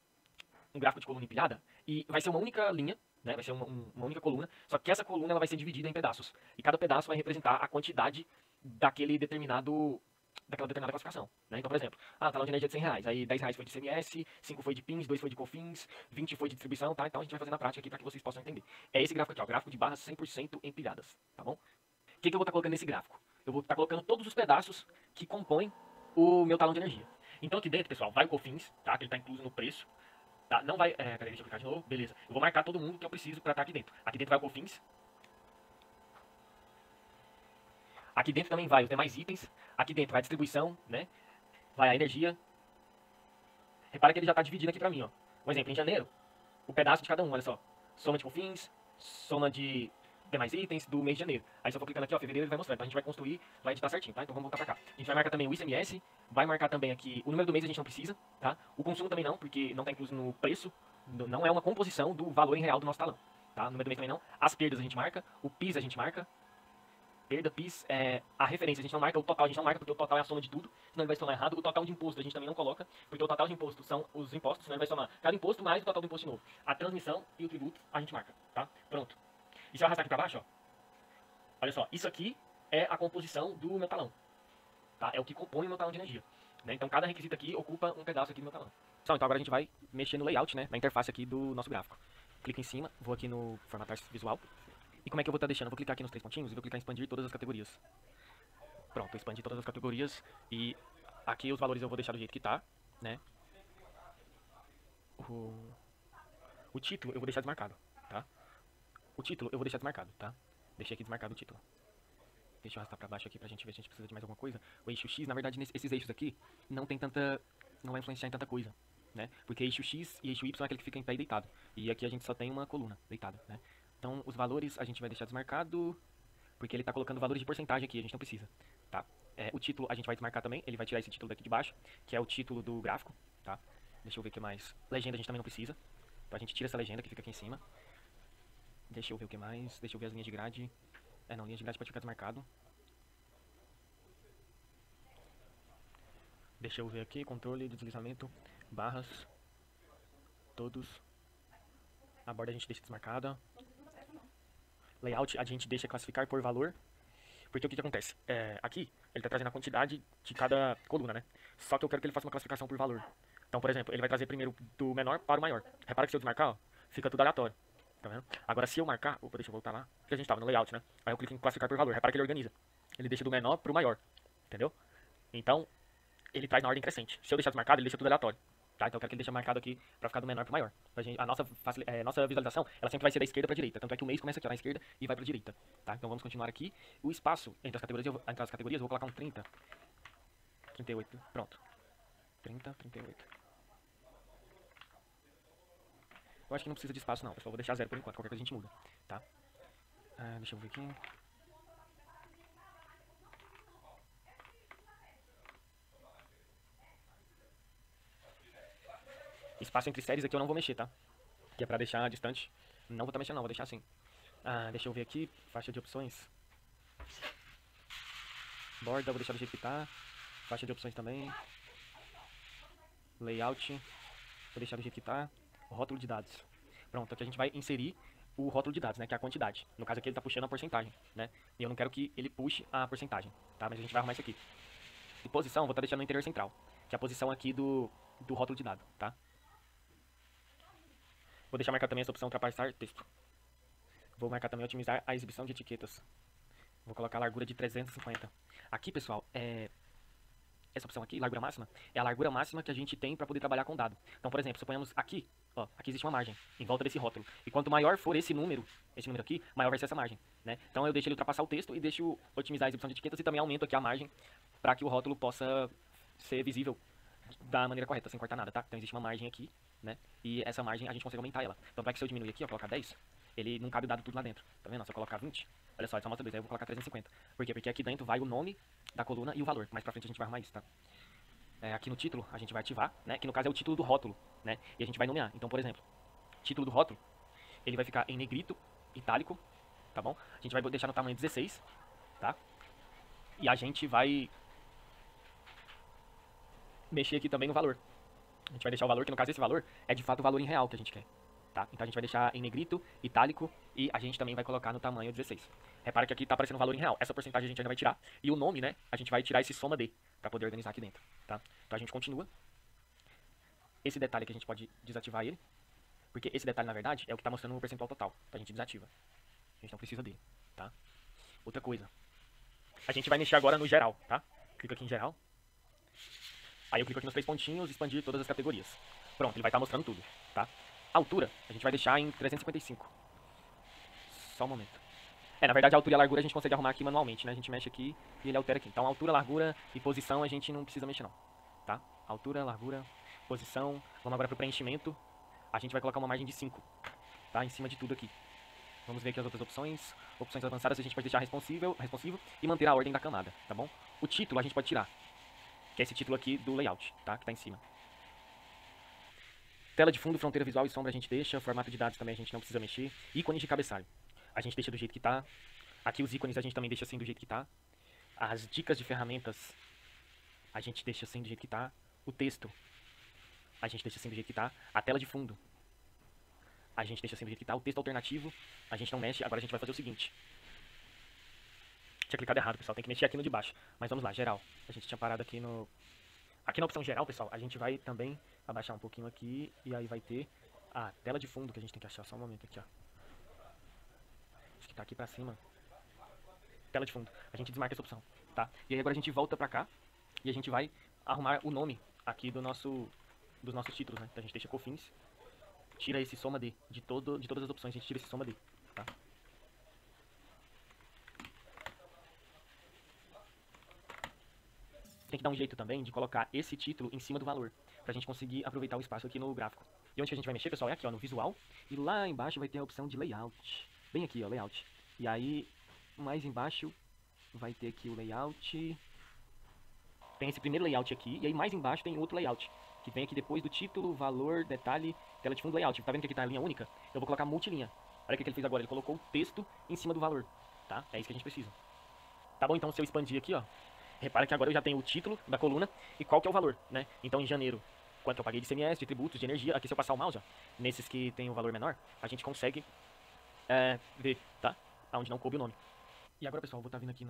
gráfico de coluna empilhada e vai ser uma única linha, né? Vai ser uma única coluna, só que essa coluna ela vai ser dividida em pedaços. E cada pedaço vai representar a quantidade daquela determinada classificação, né? Então, por exemplo, talão de energia de R$100, aí R$10 foi de ICMS, 5 foi de PINs, 2 foi de COFINS, 20 foi de distribuição, tá? Então a gente vai fazer na prática aqui para que vocês possam entender. É esse gráfico aqui, ó, gráfico de barras 100% empilhadas, tá bom? O que eu vou estar colocando nesse gráfico? Eu vou estar colocando todos os pedaços que compõem o meu talão de energia. Então aqui dentro, pessoal, vai o COFINS, tá? Que ele está incluso no preço, tá? Não vai, peraí, deixa eu clicar de novo, beleza. Eu vou marcar todo mundo que eu preciso para estar aqui dentro. Aqui dentro vai o COFINS. Aqui dentro também vai os demais itens. Aqui dentro vai a distribuição, né? Vai a energia. Repara que ele já está dividindo aqui para mim, ó. Um exemplo, em janeiro, o pedaço de cada um, olha só. Soma de COFINS, soma de demais itens do mês de janeiro. Aí se eu for clicando aqui, ó, fevereiro ele vai mostrar. Então a gente vai construir, vai editar certinho, tá? Então vamos voltar para cá. A gente vai marcar também o ICMS, vai marcar também aqui o número do mês a gente não precisa, tá? O consumo também não, porque não está incluso no preço. Não é uma composição do valor em real do nosso talão, tá? O número do mês também não. As perdas a gente marca, o PIS a gente marca. Perda, PIS, a referência a gente não marca, o total a gente não marca, porque o total é a soma de tudo, senão ele vai somar errado. O total de imposto a gente também não coloca, porque o total de imposto são os impostos, senão ele vai somar cada imposto mais o total do imposto de novo. A transmissão e o tributo a gente marca, tá? Pronto. E se eu arrastar aqui pra baixo, ó, olha só, isso aqui é a composição do meu talão. Tá? É o que compõe o meu talão de energia. Né? Então cada requisito aqui ocupa um pedaço aqui do meu talão. Pessoal, então agora a gente vai mexer no layout, né? Na interface aqui do nosso gráfico. Clico em cima, vou aqui no formatar visual. E como é que eu vou estar deixando? Eu vou clicar aqui nos 3 pontinhos e vou clicar em expandir todas as categorias. Pronto, eu expandi todas as categorias e aqui os valores eu vou deixar do jeito que tá, né? O título eu vou deixar desmarcado, tá? O título eu vou deixar desmarcado, tá? Deixei aqui desmarcado o título. Deixa eu arrastar pra baixo aqui pra gente ver se a gente precisa de mais alguma coisa. O eixo X, na verdade, esses eixos aqui não tem tanta... não vai influenciar em tanta coisa, né? Porque eixo X e eixo Y é aquele que fica em pé e deitado. E aqui a gente só tem uma coluna deitada, né? Então os valores a gente vai deixar desmarcado, porque ele tá colocando valores de porcentagem aqui, a gente não precisa, tá? O título a gente vai desmarcar também, ele vai tirar esse título daqui de baixo, que é o título do gráfico, tá? Deixa eu ver o que mais. Legenda a gente também não precisa, então a gente tira essa legenda que fica aqui em cima. Deixa eu ver o que mais, deixa eu ver as linhas de grade. Não, linhas de grade pode ficar desmarcado. Deixa eu ver aqui, controle de deslizamento, barras, todos. A borda a gente deixa desmarcada. Layout a gente deixa classificar por valor. Porque o que acontece? Aqui, ele está trazendo a quantidade de cada coluna, né? Só que eu quero que ele faça uma classificação por valor. Então, por exemplo, ele vai trazer primeiro do menor para o maior. Repara que se eu desmarcar, ó, fica tudo aleatório. Tá vendo? Agora, se eu marcar... Opa, deixa eu voltar lá. Porque a gente estava no layout, né? Aí eu clico em classificar por valor. Repara que ele organiza. Ele deixa do menor para o maior. Entendeu? Então, ele traz na ordem crescente. Se eu deixar desmarcado, ele deixa tudo aleatório. Tá? Então eu quero que ele deixe marcado aqui pra ficar do menor pro maior. A nossa visualização, ela sempre vai ser da esquerda pra direita. Tanto é que o mês começa aqui ó, na esquerda e vai pra direita. Tá? Então vamos continuar aqui. O espaço entre as categorias eu vou colocar um 30. 38. Pronto. 30, 38. Eu acho que não precisa de espaço não, pessoal. Vou deixar 0 por enquanto. Qualquer coisa a gente muda. Tá? Deixa eu ver aqui. Espaço entre séries aqui eu não vou mexer, tá? Que é pra deixar distante. Não vou estar mexendo não, vou deixar assim. Deixa eu ver aqui, faixa de opções. Borda, vou deixar do jeito que tá. Faixa de opções também. Layout, vou deixar do jeito que tá. Rótulo de dados. Pronto, aqui a gente vai inserir o rótulo de dados, né? Que é a quantidade. No caso aqui ele tá puxando a porcentagem, né? E eu não quero que ele puxe a porcentagem, tá? Mas a gente vai arrumar isso aqui. E posição, vou estar deixando no interior central. Que é a posição aqui do rótulo de dado, tá? Vou deixar marcado também essa opção ultrapassar texto. Vou marcar também otimizar a exibição de etiquetas. Vou colocar a largura de 350. Aqui, pessoal, essa opção aqui, largura máxima, é a largura máxima que a gente tem para poder trabalhar com dado. Então, por exemplo, suponhamos aqui, ó, aqui existe uma margem em volta desse rótulo. E quanto maior for esse número aqui, maior vai ser essa margem, né? Então eu deixo ele ultrapassar o texto e deixo otimizar a exibição de etiquetas e também aumento aqui a margem para que o rótulo possa ser visível da maneira correta, sem cortar nada, tá? Então existe uma margem aqui, né? E essa margem a gente consegue aumentar ela. Então, para que se eu diminuir aqui, ó, colocar 10, ele não cabe o dado tudo lá dentro. Tá vendo? Se eu colocar 20, olha só, ele só mostra 2, aí eu vou colocar 350. Por quê? Porque aqui dentro vai o nome da coluna e o valor. Mais pra frente a gente vai arrumar isso, tá? Aqui no título a gente vai ativar, né? Que no caso é o título do rótulo, né? E a gente vai nomear. Então, por exemplo, título do rótulo, ele vai ficar em negrito, itálico, tá bom? A gente vai deixar no tamanho 16, tá? E a gente vai mexer aqui também no valor. A gente vai deixar o valor, que no caso esse valor é de fato o valor em real que a gente quer. Tá? Então a gente vai deixar em negrito, itálico e a gente também vai colocar no tamanho 16. Repara que aqui tá aparecendo o valor em real. Essa porcentagem a gente ainda vai tirar. E o nome, né? A gente vai tirar esse soma de para poder organizar aqui dentro. Tá? Então a gente continua. Esse detalhe aqui a gente pode desativar ele. Porque esse detalhe, na verdade, é o que tá mostrando o percentual total. Então a gente desativa. A gente não precisa dele. Tá? Outra coisa. A gente vai mexer agora no geral. Tá? Clica aqui em geral. Aí eu clico aqui nos 3 pontinhos, expandir todas as categorias. Pronto, ele vai estar mostrando tudo. Tá? A altura, a gente vai deixar em 355. Só um momento. Na verdade a altura e a largura a gente consegue arrumar aqui manualmente, né? A gente mexe aqui e ele altera aqui. Então altura, largura e posição a gente não precisa mexer não. Tá? Altura, largura, posição. Vamos agora para o preenchimento. A gente vai colocar uma margem de 5. Tá? Em cima de tudo aqui. Vamos ver aqui as outras opções. Opções avançadas a gente pode deixar responsivo e manter a ordem da camada, tá bom? O título a gente pode tirar. Que é esse título aqui do layout, tá? Que tá em cima. Tela de fundo, fronteira visual e sombra a gente deixa. Formato de dados também a gente não precisa mexer. Ícones de cabeçalho a gente deixa do jeito que tá. Aqui os ícones a gente também deixa assim do jeito que tá. As dicas de ferramentas a gente deixa assim do jeito que tá. O texto a gente deixa assim do jeito que tá. A tela de fundo a gente deixa assim do jeito que tá. O texto alternativo a gente não mexe. Agora a gente vai fazer o seguinte. Tinha clicado errado, pessoal. Tem que mexer aqui no de baixo. Mas vamos lá, geral. A gente tinha parado aqui no... Aqui na opção geral, pessoal, a gente vai também abaixar um pouquinho aqui. E aí vai ter a tela de fundo que a gente tem que achar. Só um momento aqui, ó. Acho que tá aqui pra cima. Tela de fundo. A gente desmarca essa opção, tá? E aí agora a gente volta pra cá. E a gente vai arrumar o nome aqui dos nossos títulos, né? Então a gente deixa Cofins. Tira esse soma de todas as opções. A gente tira esse soma D, tá? Tem que dar um jeito também de colocar esse título em cima do valor, pra gente conseguir aproveitar o espaço aqui no gráfico. E onde que a gente vai mexer, pessoal, é aqui, ó, no visual. E lá embaixo vai ter a opção de layout. Bem aqui, ó, layout. E aí, mais embaixo, vai ter aqui o layout. Tem esse primeiro layout aqui, e aí mais embaixo tem outro layout, que vem aqui depois do título, valor, detalhe, tela de fundo, layout. Tá vendo que aqui tá a linha única? Eu vou colocar multilinha. Olha o que ele fez agora, ele colocou o texto em cima do valor, tá? É isso que a gente precisa. Tá bom, então se eu expandir aqui, ó, repara que agora eu já tenho o título da coluna e qual que é o valor, né? Então em janeiro, quanto eu paguei de ICMS, de tributos, de energia. Aqui se eu passar o mouse, ó, nesses que tem o valor menor, a gente consegue ver, tá? Aonde não coube o nome. E agora, pessoal, eu vou estar vindo aqui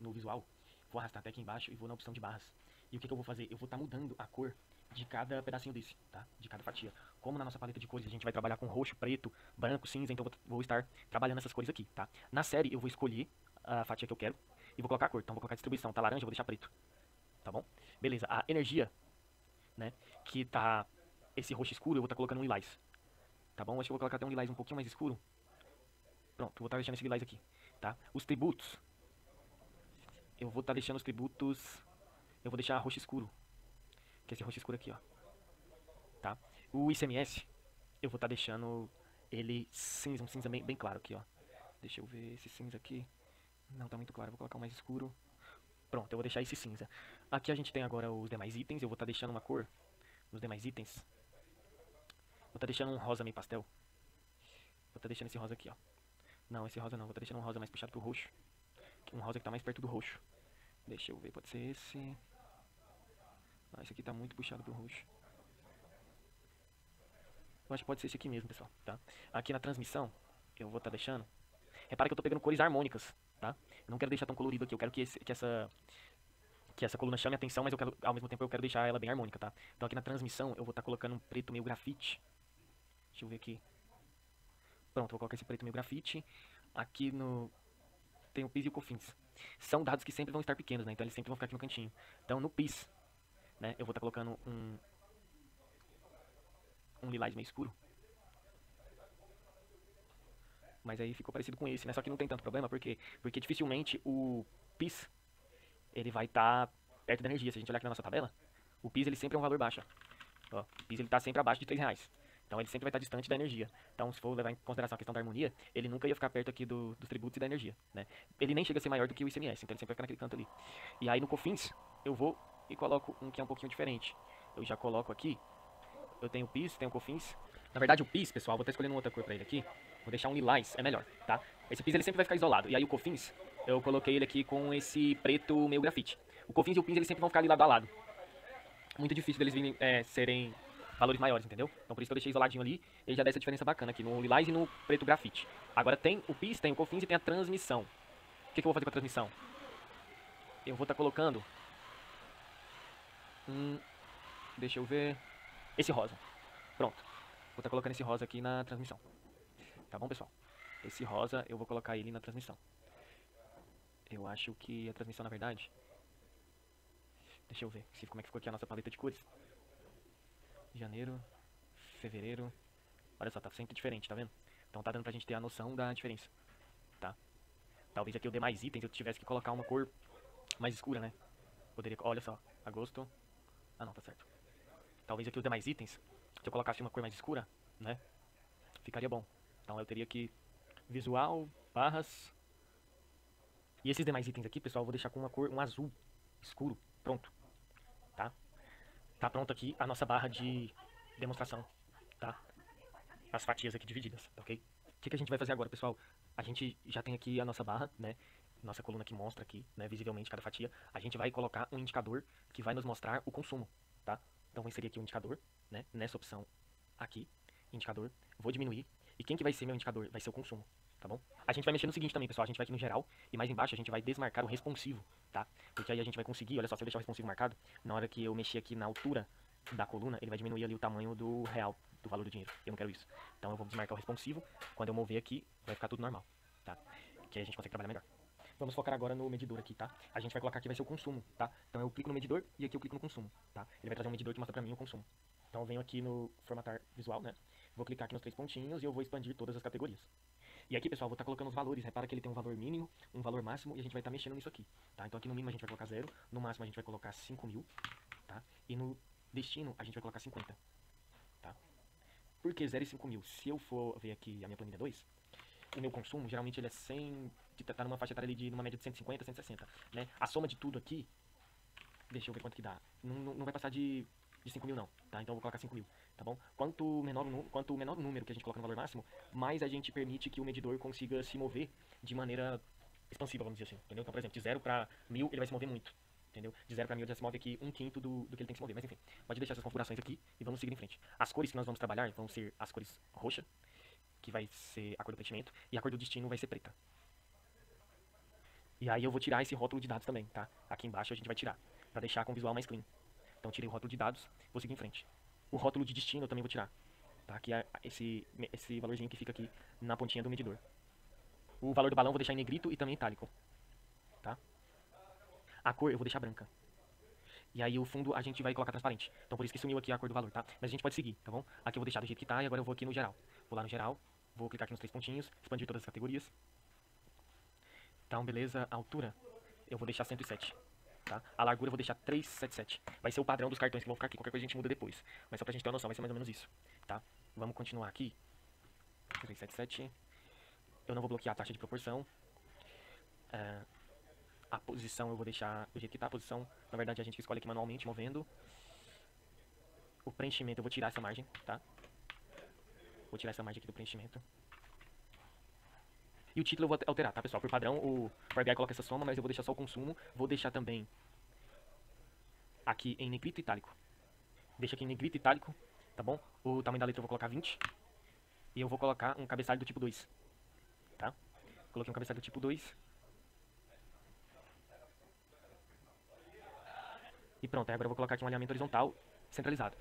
no visual, vou arrastar até aqui embaixo e vou na opção de barras. E o que eu vou fazer? Eu vou estar mudando a cor de cada pedacinho desse, tá? De cada fatia. Como na nossa paleta de cores a gente vai trabalhar com roxo, preto, branco, cinza, então eu vou estar trabalhando essas cores aqui, tá? Na série eu vou escolher a fatia que eu quero e vou colocar a cor. Então vou colocar a distribuição, tá laranja, eu vou deixar preto, tá bom? Beleza, a energia, né, que tá esse roxo escuro, eu vou estar colocando um lilás, tá bom? Acho que eu vou colocar até um lilás um pouquinho mais escuro. Pronto, vou estar deixando esse lilás aqui, tá? Os tributos, eu vou estar deixando os tributos, eu vou deixar roxo escuro, que é esse roxo escuro aqui, ó, tá? O ICMS, eu vou estar deixando ele cinza, um cinza bem claro aqui, ó. Deixa eu ver esse cinza aqui. Não tá muito claro, vou colocar um mais escuro. Pronto, eu vou deixar esse cinza. Aqui a gente tem agora os demais itens, eu vou estar deixando uma cor nos demais itens. Vou estar deixando um rosa meio pastel. Vou estar deixando esse rosa aqui, ó. Não, esse rosa não, vou estar deixando um rosa mais puxado pro roxo. Um rosa que tá mais perto do roxo. Deixa eu ver, pode ser esse. Ah, esse aqui tá muito puxado pro roxo. Eu acho que pode ser esse aqui mesmo, pessoal, tá? Aqui na transmissão, eu vou estar deixando... Repara que eu tô pegando cores harmônicas, tá? Eu não quero deixar tão colorido aqui, eu quero que essa coluna chame a atenção, mas eu quero, ao mesmo tempo eu quero deixar ela bem harmônica, tá? Então aqui na transmissão eu vou estar colocando um preto meio grafite. Deixa eu ver aqui. Pronto, vou colocar esse preto meio grafite. Aqui no... tem o PIS e o COFINS. São dados que sempre vão estar pequenos, né? Então eles sempre vão ficar aqui no cantinho. Então no PIS, né, eu vou estar colocando um lilás meio escuro. Mas aí ficou parecido com esse, né? Só que não tem tanto problema, porque dificilmente o PIS, ele vai estar perto da energia. Se a gente olhar aqui na nossa tabela, o PIS ele sempre é um valor baixo. Ó, o PIS ele está sempre abaixo de R$3. Então ele sempre vai estar distante da energia. Então se for levar em consideração a questão da harmonia, ele nunca ia ficar perto aqui dos tributos e da energia, né? Ele nem chega a ser maior do que o ICMS, então ele sempre vai ficar naquele canto ali. E aí no COFINS, eu vou e coloco um que é um pouquinho diferente. Eu já coloco aqui, eu tenho o PIS, tenho o COFINS. Na verdade o PIS, pessoal, vou estar escolhendo outra cor pra ele aqui. Vou deixar um lilás, é melhor, tá? Esse PIS ele sempre vai ficar isolado. E aí o COFINS, eu coloquei ele aqui com esse preto meio grafite. O COFINS e o PIS eles sempre vão ficar ali lado a lado. Muito difícil deles virem, serem valores maiores, entendeu? Então por isso que eu deixei isoladinho ali. E já dá essa diferença bacana aqui no lilás e no preto grafite. Agora tem o PIS, tem o COFINS e tem a transmissão. O que eu vou fazer com a transmissão? Eu vou estar colocando... deixa eu ver... esse rosa. Pronto. Vou estar colocando esse rosa aqui na transmissão. Tá bom, pessoal? Esse rosa eu vou colocar ele na transmissão. Eu acho que a transmissão, na verdade... Deixa eu ver como é que ficou aqui a nossa paleta de cores. Janeiro, fevereiro... Olha só, tá sempre diferente, tá vendo? Então tá dando pra gente ter a noção da diferença, tá? Talvez aqui eu dê mais itens, eu tivesse que colocar uma cor mais escura, né? Poderia... Olha só, agosto... Ah não, tá certo. Talvez aqui os demais itens, se eu colocasse uma cor mais escura, né? Ficaria bom. Então eu teria que... Visual, barras... E esses demais itens aqui, pessoal, eu vou deixar com uma cor, um azul escuro. Pronto. Tá? Tá pronto aqui a nossa barra de demonstração, tá? As fatias aqui divididas, tá ok? O que a gente vai fazer agora, pessoal? A gente já tem aqui a nossa barra, né? Nossa coluna que mostra aqui, né, visivelmente cada fatia. A gente vai colocar um indicador que vai nos mostrar o consumo, tá? Então vou inserir aqui um indicador, né? Nessa opção aqui, indicador. Vou diminuir. E quem que vai ser meu indicador? Vai ser o consumo, tá bom? A gente vai mexer no seguinte também, pessoal, a gente vai aqui no geral, e mais embaixo a gente vai desmarcar o responsivo, tá? Porque aí a gente vai conseguir, olha só, se eu deixar o responsivo marcado, na hora que eu mexer aqui na altura da coluna, ele vai diminuir ali o tamanho do real, do valor do dinheiro. Eu não quero isso. Então eu vou desmarcar o responsivo, quando eu mover aqui, vai ficar tudo normal, tá? Que aí a gente consegue trabalhar melhor. Vamos focar agora no medidor aqui, tá? A gente vai colocar aqui, vai ser o consumo, tá? Então eu clico no medidor e aqui eu clico no consumo, tá? Ele vai trazer um medidor que mostra pra mim o consumo. Então eu venho aqui no formatar visual, né? Vou clicar aqui nos 3 pontinhos e eu vou expandir todas as categorias. E aqui, pessoal, vou estar colocando os valores. Repara que ele tem um valor mínimo, um valor máximo e a gente vai estar mexendo nisso aqui, tá? Então aqui no mínimo a gente vai colocar 0, no máximo a gente vai colocar 5.000, tá? E no destino a gente vai colocar 50, tá? Por que 0 e 5.000? Se eu for ver aqui a minha planilha 2, o meu consumo, geralmente ele é 100, tá numa faixa etária ali de numa média de 150, 160, né? A soma de tudo aqui, deixa eu ver quanto que dá. Não vai passar de 5.000 não, tá? Então eu vou colocar 5.000, tá bom? Quanto menor o número que a gente coloca no valor máximo, mais a gente permite que o medidor consiga se mover de maneira expansiva, vamos dizer assim, entendeu? Então, por exemplo, de 0 para 1.000 ele vai se mover muito, entendeu? De 0 para 1.000 ele já se move aqui 1/5 do que ele tem que se mover, mas enfim, pode deixar essas configurações aqui e vamos seguir em frente. As cores que nós vamos trabalhar vão ser as cores roxa, que vai ser a cor do preenchimento, e a cor do destino vai ser preta. E aí eu vou tirar esse rótulo de dados também, tá? Aqui embaixo a gente vai tirar, pra deixar com o visual mais clean. Então tirei o rótulo de dados, vou seguir em frente. O rótulo de destino eu também vou tirar, tá? Que é esse valorzinho que fica aqui na pontinha do medidor. O valor do balão eu vou deixar em negrito e também itálico, tá? A cor eu vou deixar branca. E aí o fundo a gente vai colocar transparente. Então por isso que sumiu aqui a cor do valor, tá? Mas a gente pode seguir, tá bom? Aqui eu vou deixar do jeito que tá e agora eu vou aqui no geral. Vou lá no geral, vou clicar aqui nos 3 pontinhos, expandir todas as categorias. Então, beleza, a altura eu vou deixar 107, tá? A largura eu vou deixar 377. Vai ser o padrão dos cartões que vão ficar aqui, qualquer coisa a gente muda depois. Mas só pra gente ter uma noção, vai ser mais ou menos isso, tá? Vamos continuar aqui. 377. Eu não vou bloquear a taxa de proporção. A posição eu vou deixar do jeito que tá. A posição, na verdade, a gente escolhe aqui manualmente, movendo. O preenchimento eu vou tirar essa margem, tá? Vou tirar essa margem aqui do preenchimento. E o título eu vou alterar, tá, pessoal? Por padrão, o Power BI coloca essa soma, mas eu vou deixar só o consumo. Vou deixar também aqui em negrito itálico. Deixa aqui em negrito itálico, tá bom? O tamanho da letra eu vou colocar 20. E eu vou colocar um cabeçalho do tipo 2, tá? Coloquei um cabeçalho do tipo 2. E pronto, agora eu vou colocar aqui um alinhamento horizontal centralizado,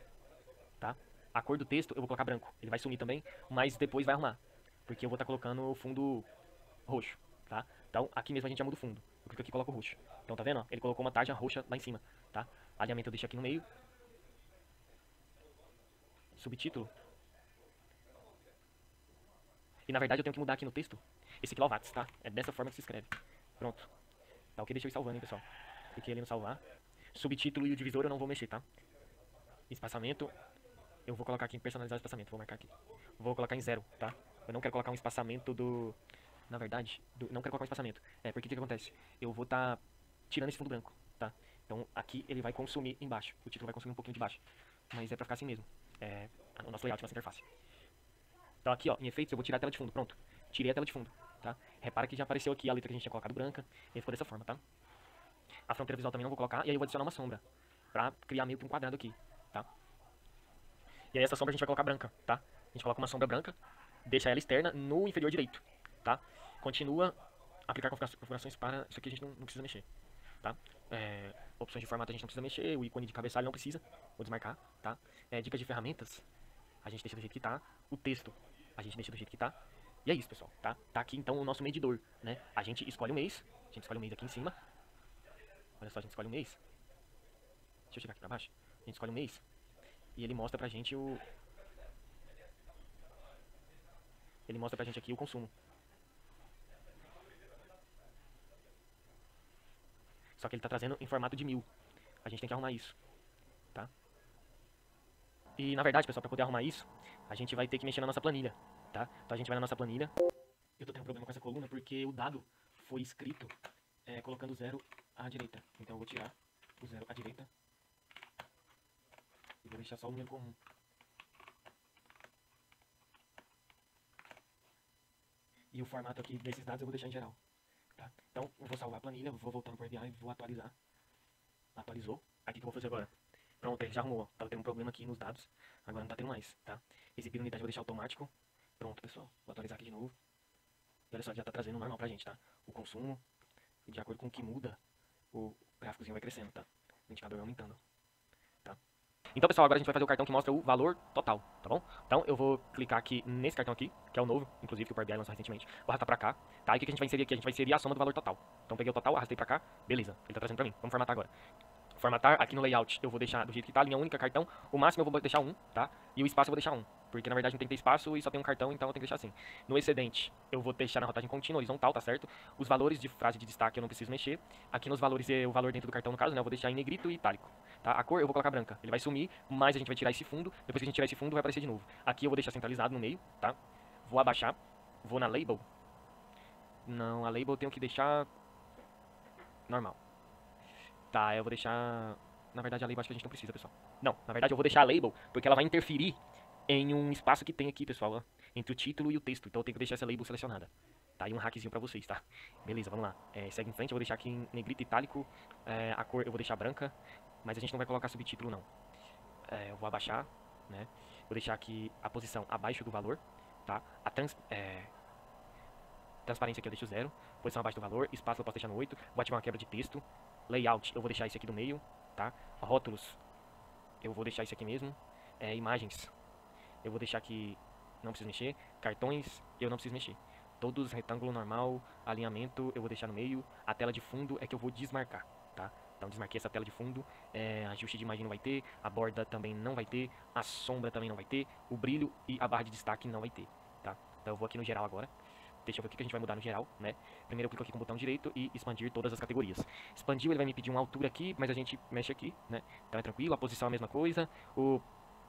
tá? A cor do texto eu vou colocar branco. Ele vai sumir também, mas depois vai arrumar. Porque eu vou estar colocando o fundo roxo, tá? Então aqui mesmo a gente já muda o fundo. Eu clico aqui e coloco o roxo. Então tá vendo? Ó? Ele colocou uma tarja roxa lá em cima, tá? Alinhamento eu deixo aqui no meio. Subtítulo. E na verdade eu tenho que mudar aqui no texto esse quilowatts, tá? É dessa forma que se escreve. Pronto. Tá ok? Deixa eu ir salvando, hein, pessoal. Cliquei ali no salvar. Subtítulo e o divisor eu não vou mexer, tá? Espaçamento. Eu vou colocar aqui em personalizar o espaçamento. Vou marcar aqui. Vou colocar em 0, tá? Eu não quero colocar um espaçamento do... Na verdade, não quero colocar um espaçamento. Porque o que acontece? Eu vou estar tirando esse fundo branco, tá? Então aqui ele vai consumir embaixo. O título vai consumir um pouquinho de baixo. Mas é pra ficar assim mesmo. É o nosso layout, nossa interface. Então aqui, ó, em efeitos, eu vou tirar a tela de fundo. Pronto. Tirei a tela de fundo, tá? Repara que já apareceu aqui a letra que a gente tinha colocado branca. E ficou dessa forma, tá? A fronteira visual também não vou colocar. E aí eu vou adicionar uma sombra. Pra criar meio que um quadrado aqui, tá? E aí essa sombra a gente vai colocar branca, tá? A gente coloca uma sombra branca. Deixa ela externa no inferior direito, tá? Continua aplicar configurações para... Isso aqui a gente não precisa mexer, tá? Opções de formato a gente não precisa mexer. O ícone de cabeçalho não precisa. Vou desmarcar, tá? Dicas de ferramentas a gente deixa do jeito que tá. O texto a gente deixa do jeito que tá. E é isso, pessoal, tá? Tá aqui então o nosso medidor, né? A gente escolhe o mês. A gente escolhe o mês aqui em cima. Olha só, a gente escolhe o mês. Deixa eu chegar aqui pra baixo. A gente escolhe o mês. E ele mostra pra gente o... Ele mostra pra gente aqui o consumo. Só que ele tá trazendo em formato de 1000. A gente tem que arrumar isso, tá? E na verdade, pessoal, pra poder arrumar isso, a gente vai ter que mexer na nossa planilha, tá? Então a gente vai na nossa planilha. Eu tô tendo um problema com essa coluna porque o dado foi escrito colocando 0 à direita. Então eu vou tirar o 0 à direita. E vou deixar só o número comum. E o formato aqui desses dados eu vou deixar em geral, tá? Então eu vou salvar a planilha, vou voltar no Power BI e vou atualizar. Atualizou. Aqui que eu vou fazer agora. Pronto, ele já arrumou. Tava tendo um problema aqui nos dados. Agora não tá tendo mais, tá? Exibir unidade eu vou deixar automático. Pronto, pessoal. Vou atualizar aqui de novo. E olha só, já tá trazendo normal pra gente, tá? O consumo, de acordo com o que muda, o gráficozinho vai crescendo, tá? O indicador vai aumentando, tá? Então, pessoal, agora a gente vai fazer o cartão que mostra o valor total, tá bom? Então, eu vou clicar aqui nesse cartão aqui, que é o novo, inclusive, que o Power BI lançou recentemente. Vou arrastar pra cá, tá? E o que a gente vai inserir aqui? A gente vai inserir a soma do valor total. Então, peguei o total, arrastei pra cá, beleza. Ele tá trazendo pra mim. Vamos formatar agora. Formatar, aqui no layout eu vou deixar do jeito que tá, linha única, cartão. O máximo eu vou deixar 1, tá? E o espaço eu vou deixar 1. Porque na verdade não tem que ter espaço e só tem um cartão, então eu tenho que deixar assim. No excedente, eu vou deixar na rotagem contínua, horizontal, tá certo? Os valores de frase de destaque eu não preciso mexer. Aqui nos valores, o valor dentro do cartão, no caso, né? Eu vou deixar em negrito e itálico. Tá? A cor eu vou colocar branca. Ele vai sumir, mas a gente vai tirar esse fundo. Depois que a gente tirar esse fundo, vai aparecer de novo. Aqui eu vou deixar centralizado no meio, tá? Vou abaixar. Vou na label. Não, a label eu tenho que deixar normal. Tá, eu vou deixar... Na verdade, a label acho que a gente não precisa, pessoal. Não, na verdade eu vou deixar a label, porque ela vai interferir em um espaço que tem aqui, pessoal, ó, entre o título e o texto. Então eu tenho que deixar essa label selecionada. Tá, e um hackzinho pra vocês, tá? Beleza, vamos lá. Segue em frente, eu vou deixar aqui em negrito itálico. A cor eu vou deixar branca, mas a gente não vai colocar subtítulo, não. Eu vou abaixar, né? Vou deixar aqui a posição abaixo do valor, tá? Transparência aqui eu deixo 0. Posição abaixo do valor. Espaço eu posso deixar no 8. Vou ativar uma quebra de texto. Layout eu vou deixar esse aqui do meio, tá? Rótulos eu vou deixar isso aqui mesmo. Imagens eu vou deixar aqui, não preciso mexer. Cartões eu não preciso mexer. Todos retângulo normal, alinhamento eu vou deixar no meio. A tela de fundo é que eu vou desmarcar, tá? Então desmarquei essa tela de fundo. Ajuste de imagem não vai ter. A borda também não vai ter. A sombra também não vai ter. O brilho e a barra de destaque não vai ter, tá? Então eu vou aqui no geral agora. Deixa eu ver o que a gente vai mudar no geral, né? Primeiro eu clico aqui com o botão direito e expandir todas as categorias. Expandiu, ele vai me pedir uma altura aqui, mas a gente mexe aqui, né? Então é tranquilo, a posição é a mesma coisa. O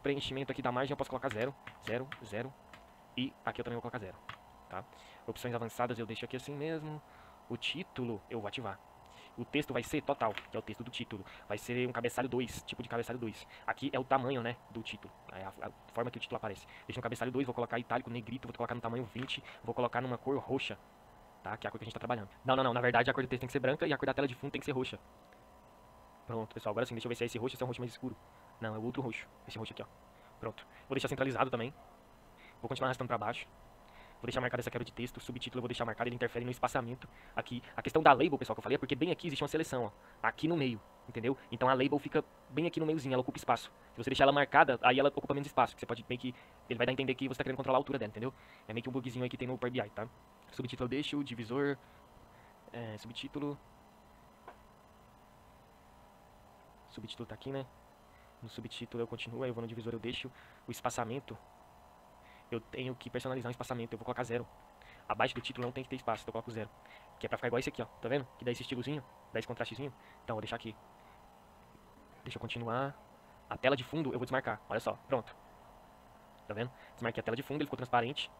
preenchimento aqui da margem eu posso colocar 0, 0, 0. E aqui eu também vou colocar 0, tá? Opções avançadas eu deixo aqui assim mesmo. O título eu vou ativar. O texto vai ser total, que é o texto do título. Vai ser um cabeçalho 2, tipo de cabeçalho 2. Aqui é o tamanho, né, do título. É a forma que o título aparece. Deixa no cabeçalho 2, vou colocar itálico, negrito, vou colocar no tamanho 20. Vou colocar numa cor roxa, tá? Que é a cor que a gente tá trabalhando. Não. Na verdade a cor do texto tem que ser branca e a cor da tela de fundo tem que ser roxa. Pronto, pessoal. Agora sim, deixa eu ver se é esse roxo ou se é um roxo mais escuro. Não, é o outro roxo. Esse roxo aqui, ó. Pronto. Vou deixar centralizado também. Vou continuar arrastando pra baixo. Vou deixar marcada essa quebra de texto, o subtítulo eu vou deixar marcado, ele interfere no espaçamento. Aqui, a questão da label, pessoal, que eu falei, é porque bem aqui existe uma seleção, ó, aqui no meio, entendeu? Então a label fica bem aqui no meiozinho, ela ocupa espaço. Se você deixar ela marcada, aí ela ocupa menos espaço, que você pode meio que, ele vai dar a entender que você tá querendo controlar a altura dela, entendeu? É meio que um bugzinho aí que tem no Power BI, tá? Subtítulo eu deixo, divisor, subtítulo tá aqui, né? No subtítulo eu continuo, aí eu vou no divisor, eu deixo o espaçamento. Eu tenho que personalizar um espaçamento, eu vou colocar 0. Abaixo do título não tem que ter espaço, então eu coloco 0. Que é pra ficar igual esse aqui, ó. Tá vendo? Que dá esse estilozinho, dá esse contrastezinho. Então, vou deixar aqui. Deixa eu continuar. A tela de fundo eu vou desmarcar. Olha só, pronto. Tá vendo? Desmarquei a tela de fundo, ele ficou transparente.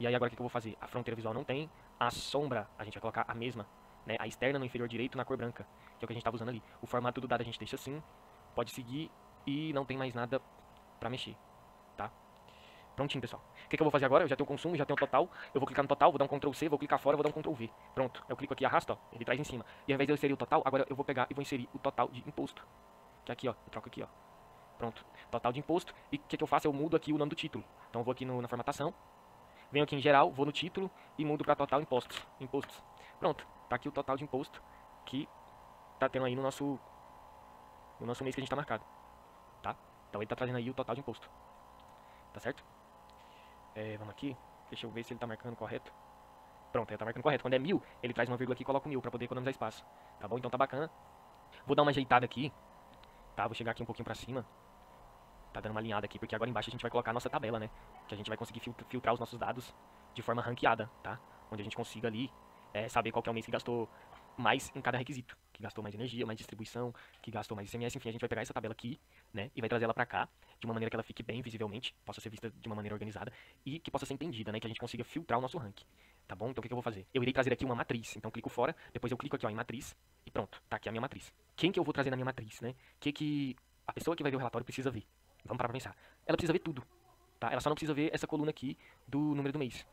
E aí agora o que eu vou fazer? A fronteira visual não tem. A sombra, a gente vai colocar a mesma, né? A externa no inferior direito na cor branca, que é o que a gente tava usando ali. O formato do dado a gente deixa assim. Pode seguir e não tem mais nada pra mexer, tá? Prontinho, pessoal. O que eu vou fazer agora? Eu já tenho o consumo, já tenho o total. Eu vou clicar no total, vou dar um Ctrl C, vou clicar fora, vou dar um Ctrl V. Pronto. Eu clico aqui, arrasto, ó. Ele traz em cima. E ao invés de eu inserir o total, agora eu vou pegar e vou inserir o total de imposto. Que é aqui, ó. Eu troco aqui, ó. Pronto. Total de imposto. E o que eu faço? Eu mudo aqui o nome do título. Então eu vou aqui na formatação. Venho aqui em geral, vou no título e mudo para total impostos. Impostos. Pronto. Tá aqui o total de imposto que tá tendo aí no nosso mês que a gente tá marcado. Tá? Então ele tá trazendo aí o total de imposto. Tá certo? Vamos aqui, deixa eu ver se ele tá marcando correto. Pronto, ele tá marcando correto. Quando é 1000, ele traz uma vírgula aqui e coloca o 1000 pra poder economizar espaço. Tá bom? Então tá bacana. Vou dar uma ajeitada aqui, tá? Vou chegar aqui um pouquinho pra cima. Tá dando uma alinhada aqui, porque agora embaixo a gente vai colocar a nossa tabela, né? Que a gente vai conseguir filtrar os nossos dados de forma ranqueada, tá? Onde a gente consiga ali saber qual que é o mês que gastou mais em cada requisito. Que gastou mais energia, mais distribuição, que gastou mais ICMS, enfim, a gente vai pegar essa tabela aqui, né? E vai trazer ela pra cá, de uma maneira que ela fique bem visivelmente, possa ser vista de uma maneira organizada e que possa ser entendida, né? Que a gente consiga filtrar o nosso ranking, tá bom? Então o que eu vou fazer? Eu irei trazer aqui uma matriz, então clico fora, depois eu clico aqui ó, em matriz e pronto, tá aqui a minha matriz. Quem que eu vou trazer na minha matriz, né? Que a pessoa que vai ver o relatório precisa ver? Vamos parar pra pensar. Ela precisa ver tudo, tá? Ela só não precisa ver essa coluna aqui do número do mês,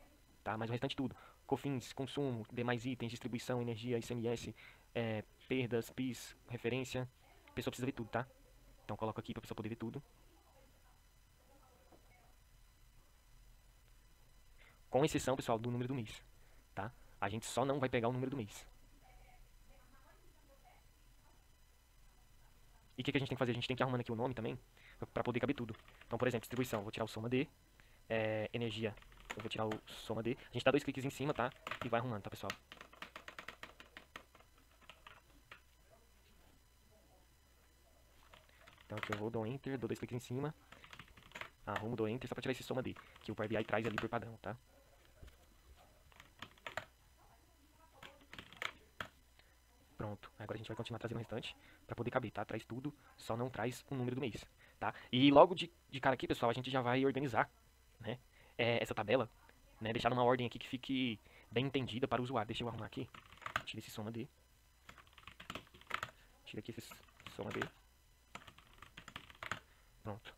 tá? Mas o restante tudo. COFINS, consumo, demais itens, distribuição, energia, ICMS, perdas, PIS, referência. A pessoa precisa ver tudo, tá? Então coloco aqui pra pessoa poder ver tudo. Com exceção, pessoal, do número do mês, tá? A gente só não vai pegar o número do mês. E o que a gente tem que fazer? A gente tem que ir arrumando aqui o nome também, para poder caber tudo. Então, por exemplo, distribuição, vou tirar o soma D. Energia, eu vou tirar o soma D. A gente dá 2 cliques em cima, tá? E vai arrumando, tá, pessoal? Então aqui eu vou, dou Enter, dou 2 cliques em cima. Arrumo, dou Enter, só pra tirar esse soma D, que o Power BI traz ali por padrão, tá? Pronto, agora a gente vai continuar trazendo o restante pra poder caber, tá? Traz tudo, só não traz o número do mês, tá? E logo de cara aqui, pessoal, a gente já vai organizar, né? Essa tabela, né? Deixar numa ordem aqui que fique bem entendida para o usuário. Deixa eu arrumar aqui. Tira esse soma D. Tira aqui esse soma D. Pronto.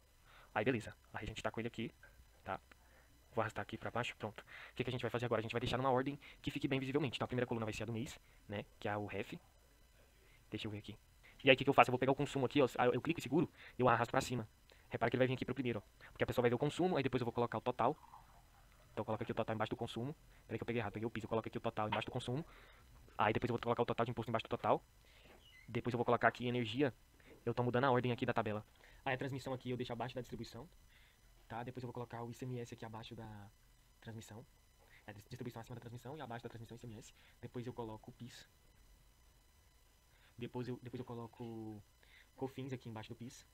Aí beleza. Aí a gente tá com ele aqui, tá? Vou arrastar aqui pra baixo, pronto. O que a gente vai fazer agora? A gente vai deixar numa ordem que fique bem visivelmente. Então a primeira coluna vai ser a do mês, né? Que é o ref. Deixa eu ver aqui. E aí o que eu faço? Eu vou pegar o consumo aqui, ó. Eu clico e seguro e eu arrasto pra cima. Repara que ele vai vir aqui pro primeiro, ó. Porque a pessoa vai ver o consumo, aí depois eu vou colocar o total. Então eu coloco aqui o total embaixo do consumo. Peraí que eu peguei errado, peguei o piso. Eu coloco aqui o total embaixo do consumo. Aí depois eu vou colocar o total de imposto embaixo do total. Depois eu vou colocar aqui energia. Eu tô mudando a ordem aqui da tabela. Aí a transmissão aqui eu deixo abaixo da distribuição. Tá? Depois eu vou colocar o ICMS aqui abaixo da transmissão. A distribuição acima da transmissão e abaixo da transmissão ICMS. Depois eu coloco o PIS. Depois eu coloco COFINS aqui embaixo do PIS.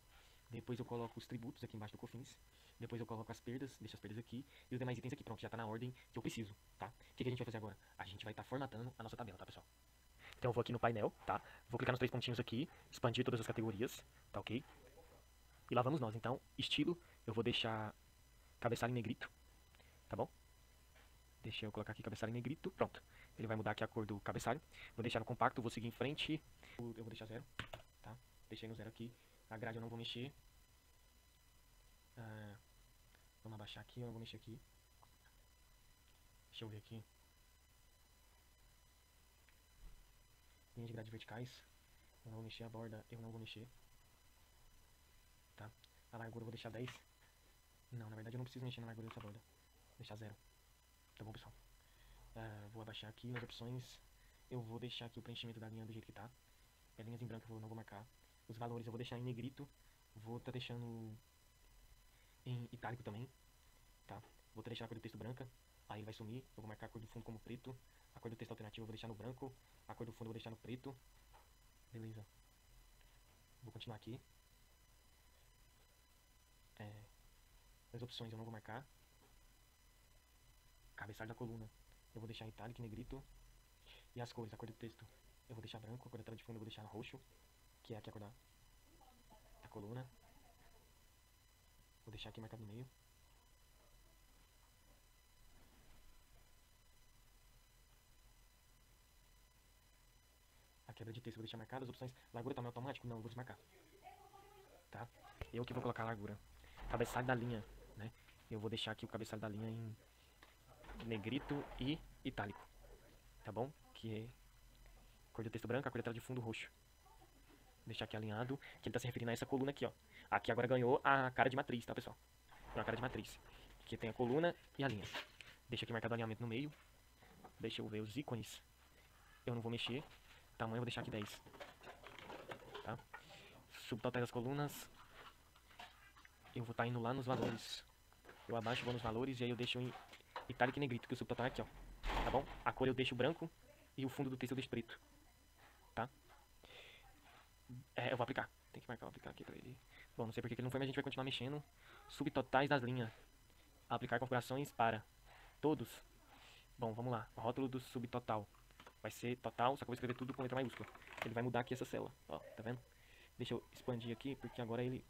Depois eu coloco os tributos aqui embaixo do COFINS. Depois eu coloco as perdas, deixo as perdas aqui. E os demais itens aqui, pronto, já tá na ordem que eu preciso, tá? O que a gente vai fazer agora? A gente vai estar formatando a nossa tabela, tá, pessoal? Então eu vou aqui no painel, tá? Vou clicar nos 3 pontinhos aqui, expandir todas as categorias, tá ok? E lá vamos nós. Então, estilo, eu vou deixar cabeçalho em negrito, tá bom? Deixa eu colocar aqui cabeçalho em negrito, pronto. Ele vai mudar aqui a cor do cabeçalho. Vou deixar no compacto, vou seguir em frente. Eu vou deixar 0, tá? Deixei no 0 aqui. A grade eu não vou mexer. Vamos abaixar aqui, eu não vou mexer aqui. Deixa eu ver aqui. Linha de grade verticais. Eu não vou mexer a borda, eu não vou mexer. Tá? A largura eu vou deixar 10. Não, na verdade eu não preciso mexer na largura dessa borda. Vou deixar 0. Tá bom, pessoal? Vou abaixar aqui nas opções. Eu vou deixar aqui o preenchimento da linha do jeito que tá. Linhas em branco eu não vou marcar. Os valores eu vou deixar em negrito. Vou estar deixando em itálico também, tá? Vou deixar a cor do texto branca, aí ele vai sumir. Eu vou marcar a cor do fundo como preto. A cor do texto alternativo eu vou deixar no branco. A cor do fundo eu vou deixar no preto. Beleza. Vou continuar aqui. As opções eu não vou marcar. Cabeçalho da coluna eu vou deixar em itálico e negrito. E as cores, a cor do texto eu vou deixar branco. A cor da tela de fundo eu vou deixar roxo, que é aqui a cor da coluna. Vou deixar aqui marcado no meio. A quebra de texto eu vou deixar marcada. As opções, largura tamanho automático? Não, eu vou desmarcar. Tá? Eu que vou colocar a largura. Cabeçalho da linha, né? Eu vou deixar aqui o cabeçalho da linha em negrito e itálico. Tá bom? Que é cor do texto branca, a cor da tela de fundo roxo. Vou deixar aqui alinhado, que ele tá se referindo a essa coluna aqui, ó. Aqui agora ganhou a cara de matriz, tá, pessoal? Ganhou a cara de matriz. Aqui tem a coluna e a linha. Deixa aqui marcado o alinhamento no meio. Deixa eu ver os ícones. Eu não vou mexer. Tamanho eu vou deixar aqui 10. Tá? Subtotais das colunas. Eu vou estar indo lá nos valores. Eu abaixo, vou nos valores e aí eu deixo em itálico e negrito, que o subtotal é aqui, ó. Tá bom? A cor eu deixo branco e o fundo do texto eu deixo preto. Tá? Eu vou aplicar. Tem que marcar, aplicar aqui pra ele. Bom, não sei porque ele não foi, mas a gente vai continuar mexendo. Subtotais das linhas. Aplicar configurações para todos. Bom, vamos lá. O rótulo do subtotal vai ser total, só que eu vou escrever tudo com letra maiúscula. Ele vai mudar aqui essa célula, ó, tá vendo? Deixa eu expandir aqui, porque agora ele...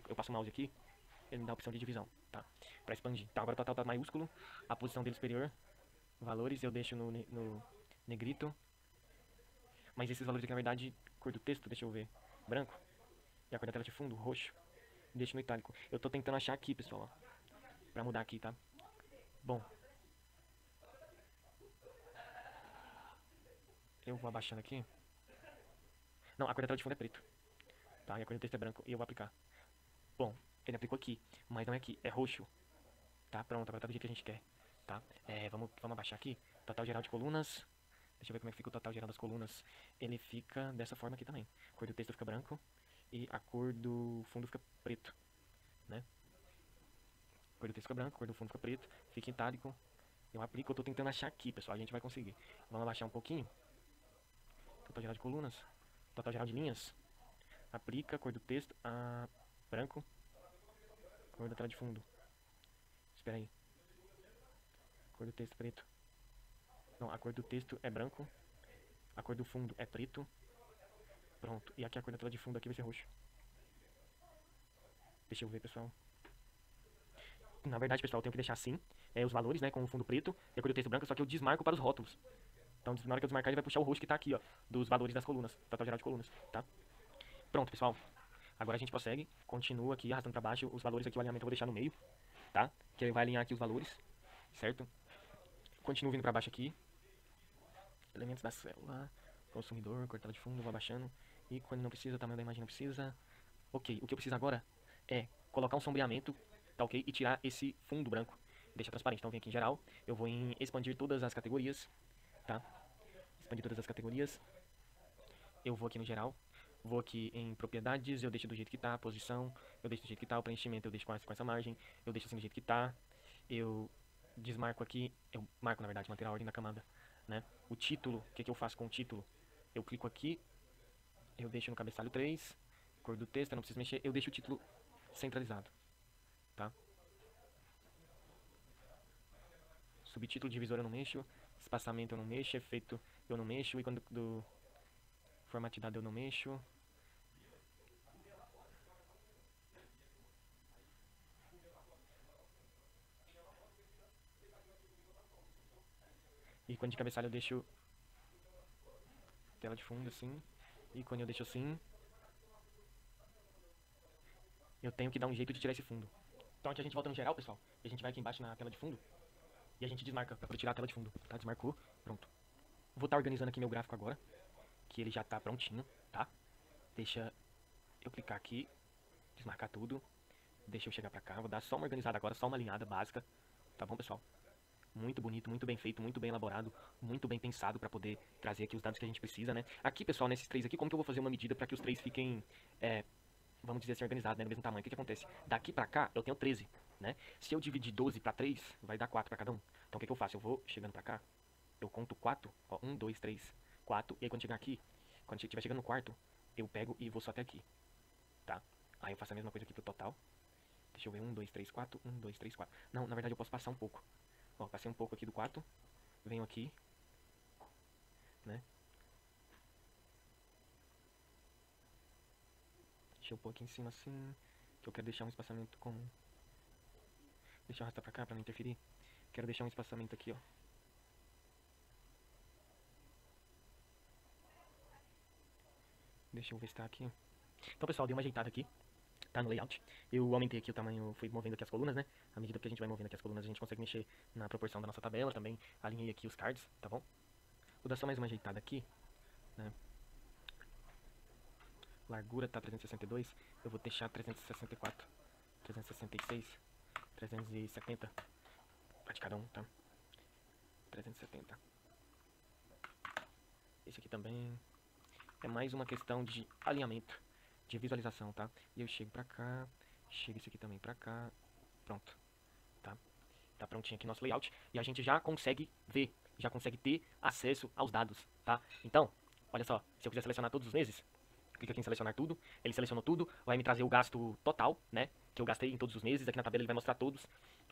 Eu passo o mouse aqui, ele me dá a opção de divisão, tá? Pra expandir. Então agora o total tá maiúsculo, a posição dele superior, valores eu deixo no negrito. Mas esses valores aqui, na verdade, cor do texto, deixa eu ver, branco. E a cor da tela de fundo, roxo. Deixo no itálico. Eu tô tentando achar aqui, pessoal, ó, pra mudar aqui, tá? Bom. Eu vou abaixando aqui. Não, a cor da tela de fundo é preto. Tá? E a cor do texto é branco. E eu vou aplicar. Bom, ele aplicou aqui. Mas não é aqui. É roxo. Tá? Pronto, agora tá do jeito que a gente quer. tá? Vamos abaixar aqui, total geral de colunas, deixa eu ver como é que fica o total geral das colunas, ele fica dessa forma aqui também, a cor do texto fica branco e a cor do fundo fica preto, né? A cor do texto fica branco, a cor do fundo fica preto, fica itálico, eu aplico, eu tô tentando achar aqui, pessoal, a gente vai conseguir. Vamos abaixar um pouquinho, total geral de colunas, total geral de linhas, aplica, cor do texto, branco, cor da tela de fundo, espera aí, cor do texto preto, não, a cor do texto é branco, a cor do fundo é preto, pronto, e aqui a cor da tela de fundo aqui vai ser roxo. Deixa eu ver, pessoal. Na verdade, pessoal, eu tenho que deixar assim, os valores, né, com o fundo preto e a cor do texto branco, só que eu desmarco para os rótulos. Então, na hora que eu desmarcar, ele vai puxar o roxo que tá aqui, ó, dos valores das colunas, total geral de colunas, tá? Pronto, pessoal. Agora a gente prossegue, continua aqui arrastando para baixo os valores aqui, o alinhamento eu vou deixar no meio, tá? Que ele vai alinhar aqui os valores, certo? Continuo vindo para baixo aqui. Elementos da célula, consumidor, cor tela de fundo, vou abaixando. E quando não precisa, o tamanho da imagem não precisa. Ok, o que eu preciso agora é colocar um sombreamento, tá ok? E tirar esse fundo branco, deixa transparente. Então eu venho aqui em geral, eu vou em expandir todas as categorias, tá? Expandir todas as categorias. Eu vou aqui no geral, vou aqui em propriedades, eu deixo do jeito que tá, posição, eu deixo do jeito que tá, o preenchimento eu deixo com essa margem, eu deixo assim do jeito que tá, eu desmarco aqui, eu marco na verdade, manter a ordem da camada, né? O título, o que eu faço com o título? Eu clico aqui, eu deixo no cabeçalho 3, cor do texto, eu não preciso mexer, eu deixo o título centralizado, tá? Subtítulo, divisor eu não mexo, espaçamento eu não mexo, efeito eu não mexo, e quando do formato de dado eu não mexo. Ícone de cabeçalho eu deixo tela de fundo assim, ícone eu deixo assim. Eu tenho que dar um jeito de tirar esse fundo. Então aqui a gente volta no geral, pessoal, e a gente vai aqui embaixo na tela de fundo e a gente desmarca pra poder tirar a tela de fundo, tá? Desmarcou, pronto. Vou estar organizando aqui meu gráfico agora, que ele já tá prontinho, tá? Deixa eu clicar aqui, desmarcar tudo. Deixa eu chegar pra cá, vou dar só uma organizada agora, só uma alinhada básica, tá bom, pessoal? Muito bonito, muito bem feito, muito bem elaborado, muito bem pensado para poder trazer aqui os dados que a gente precisa, né? Aqui, pessoal, nesses três aqui, como que eu vou fazer uma medida para que os três fiquem, vamos dizer assim, organizados, né? No mesmo tamanho. O que que acontece? Daqui pra cá, eu tenho 13, né? Se eu dividir 12 para 3, vai dar 4 para cada um. Então, o que que eu faço? Eu vou chegando pra cá, eu conto 4, ó, 1, 2, 3, 4, e aí quando chegar aqui, quando estiver chegando no quarto, eu pego e vou só até aqui, tá? Aí eu faço a mesma coisa aqui pro total. Deixa eu ver, 1, 2, 3, 4, 1, 2, 3, 4. Não, na verdade eu posso passar um pouco. Ó, passei um pouco aqui do 4, venho aqui, né? Deixa eu pôr aqui em cima assim, que eu quero deixar um espaçamento com... Deixa eu arrastar pra cá pra não interferir. Quero deixar um espaçamento aqui, ó. Deixa eu ver se tá aqui. Então, pessoal, dei uma ajeitada aqui, tá no layout. Eu aumentei aqui o tamanho, fui movendo aqui as colunas, né? À medida que a gente vai movendo aqui as colunas, a gente consegue mexer na proporção da nossa tabela também. Alinhei aqui os cards, tá bom? Vou dar só mais uma ajeitada aqui, né? Largura tá 362, eu vou deixar 364, 366, 370 pra de cada um, tá? 370. Esse aqui também é mais uma questão de alinhamento, de visualização, tá? E eu chego pra cá, chego esse aqui também pra cá, pronto, tá? Tá prontinho aqui nosso layout e a gente já consegue ver, já consegue ter acesso aos dados, tá? Então, olha só, se eu quiser selecionar todos os meses, clica aqui em selecionar tudo, ele selecionou tudo, vai me trazer o gasto total, né, que eu gastei em todos os meses, aqui na tabela ele vai mostrar todos,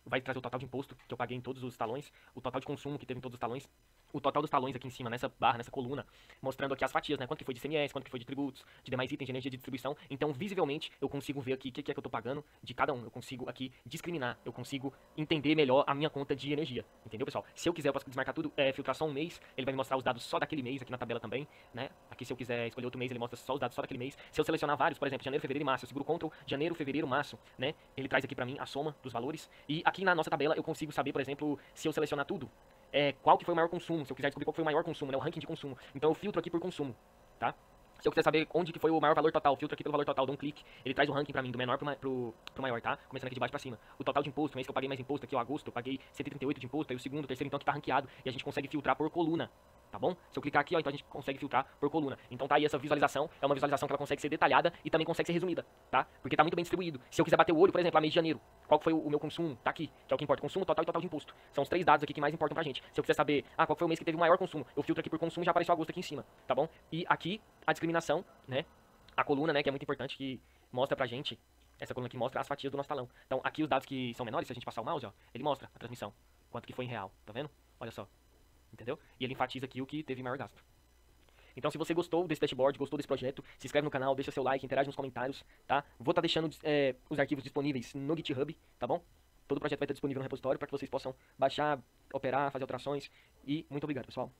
vai trazer o total de imposto que eu paguei em todos os talões, o total de consumo que teve em todos os talões, o total dos talões aqui em cima, nessa barra, nessa coluna, mostrando aqui as fatias, né, quanto que foi de ICMS, quanto que foi de tributos, de demais itens de energia de distribuição, então visivelmente eu consigo ver aqui o que é que eu tô pagando de cada um, eu consigo aqui discriminar, eu consigo entender melhor a minha conta de energia, entendeu, pessoal? Se eu quiser eu posso desmarcar tudo, filtrar só um mês, ele vai me mostrar os dados só daquele mês aqui na tabela também, né, aqui se eu quiser escolher outro mês ele mostra só os dados só daquele mês, se eu selecionar vários, por exemplo, janeiro, fevereiro e março, eu seguro Ctrl, janeiro, fevereiro, março, né, ele traz aqui pra mim a soma dos valores, e aqui na nossa tabela eu consigo saber, por exemplo, se eu selecionar tudo, qual que foi o maior consumo, se eu quiser descobrir qual foi o maior consumo, né, o ranking de consumo. Então eu filtro aqui por consumo, tá? Se eu quiser saber onde que foi o maior valor total, filtro aqui pelo valor total, dou um clique, ele traz o ranking pra mim, do menor pro maior, tá? Começando aqui de baixo pra cima. O total de imposto, mês que eu paguei mais imposto aqui, ó, agosto, eu paguei 138 de imposto, aí o segundo, o terceiro, então aqui tá ranqueado, e a gente consegue filtrar por coluna, tá bom? Se eu clicar aqui, ó, então a gente consegue filtrar por coluna. Então tá aí essa visualização, é uma visualização que ela consegue ser detalhada e também consegue ser resumida, tá? Porque tá muito bem distribuído. Se eu quiser bater o olho, por exemplo, a mês de janeiro, qual foi o meu consumo, tá aqui, que é o que importa, consumo total e total de imposto. São os 3 dados aqui que mais importam pra gente. Se eu quiser saber, qual foi o mês que teve o maior consumo, eu filtro aqui por consumo, já apareceu agosto aqui em cima, tá bom? E aqui, a discriminação, né? A coluna, né, que é muito importante, que mostra pra gente, essa coluna aqui mostra as fatias do nosso talão. Então, aqui os dados que são menores, se a gente passar o mouse, ó, ele mostra a transmissão, quanto que foi em real, tá vendo? Olha só, entendeu? E ele enfatiza aqui o que teve maior gasto. Então, se você gostou desse dashboard, gostou desse projeto, se inscreve no canal, deixa seu like, interage nos comentários, tá? Vou estar deixando os arquivos disponíveis no GitHub, tá bom? Todo o projeto vai estar disponível no repositório para que vocês possam baixar, operar, fazer alterações. E muito obrigado, pessoal.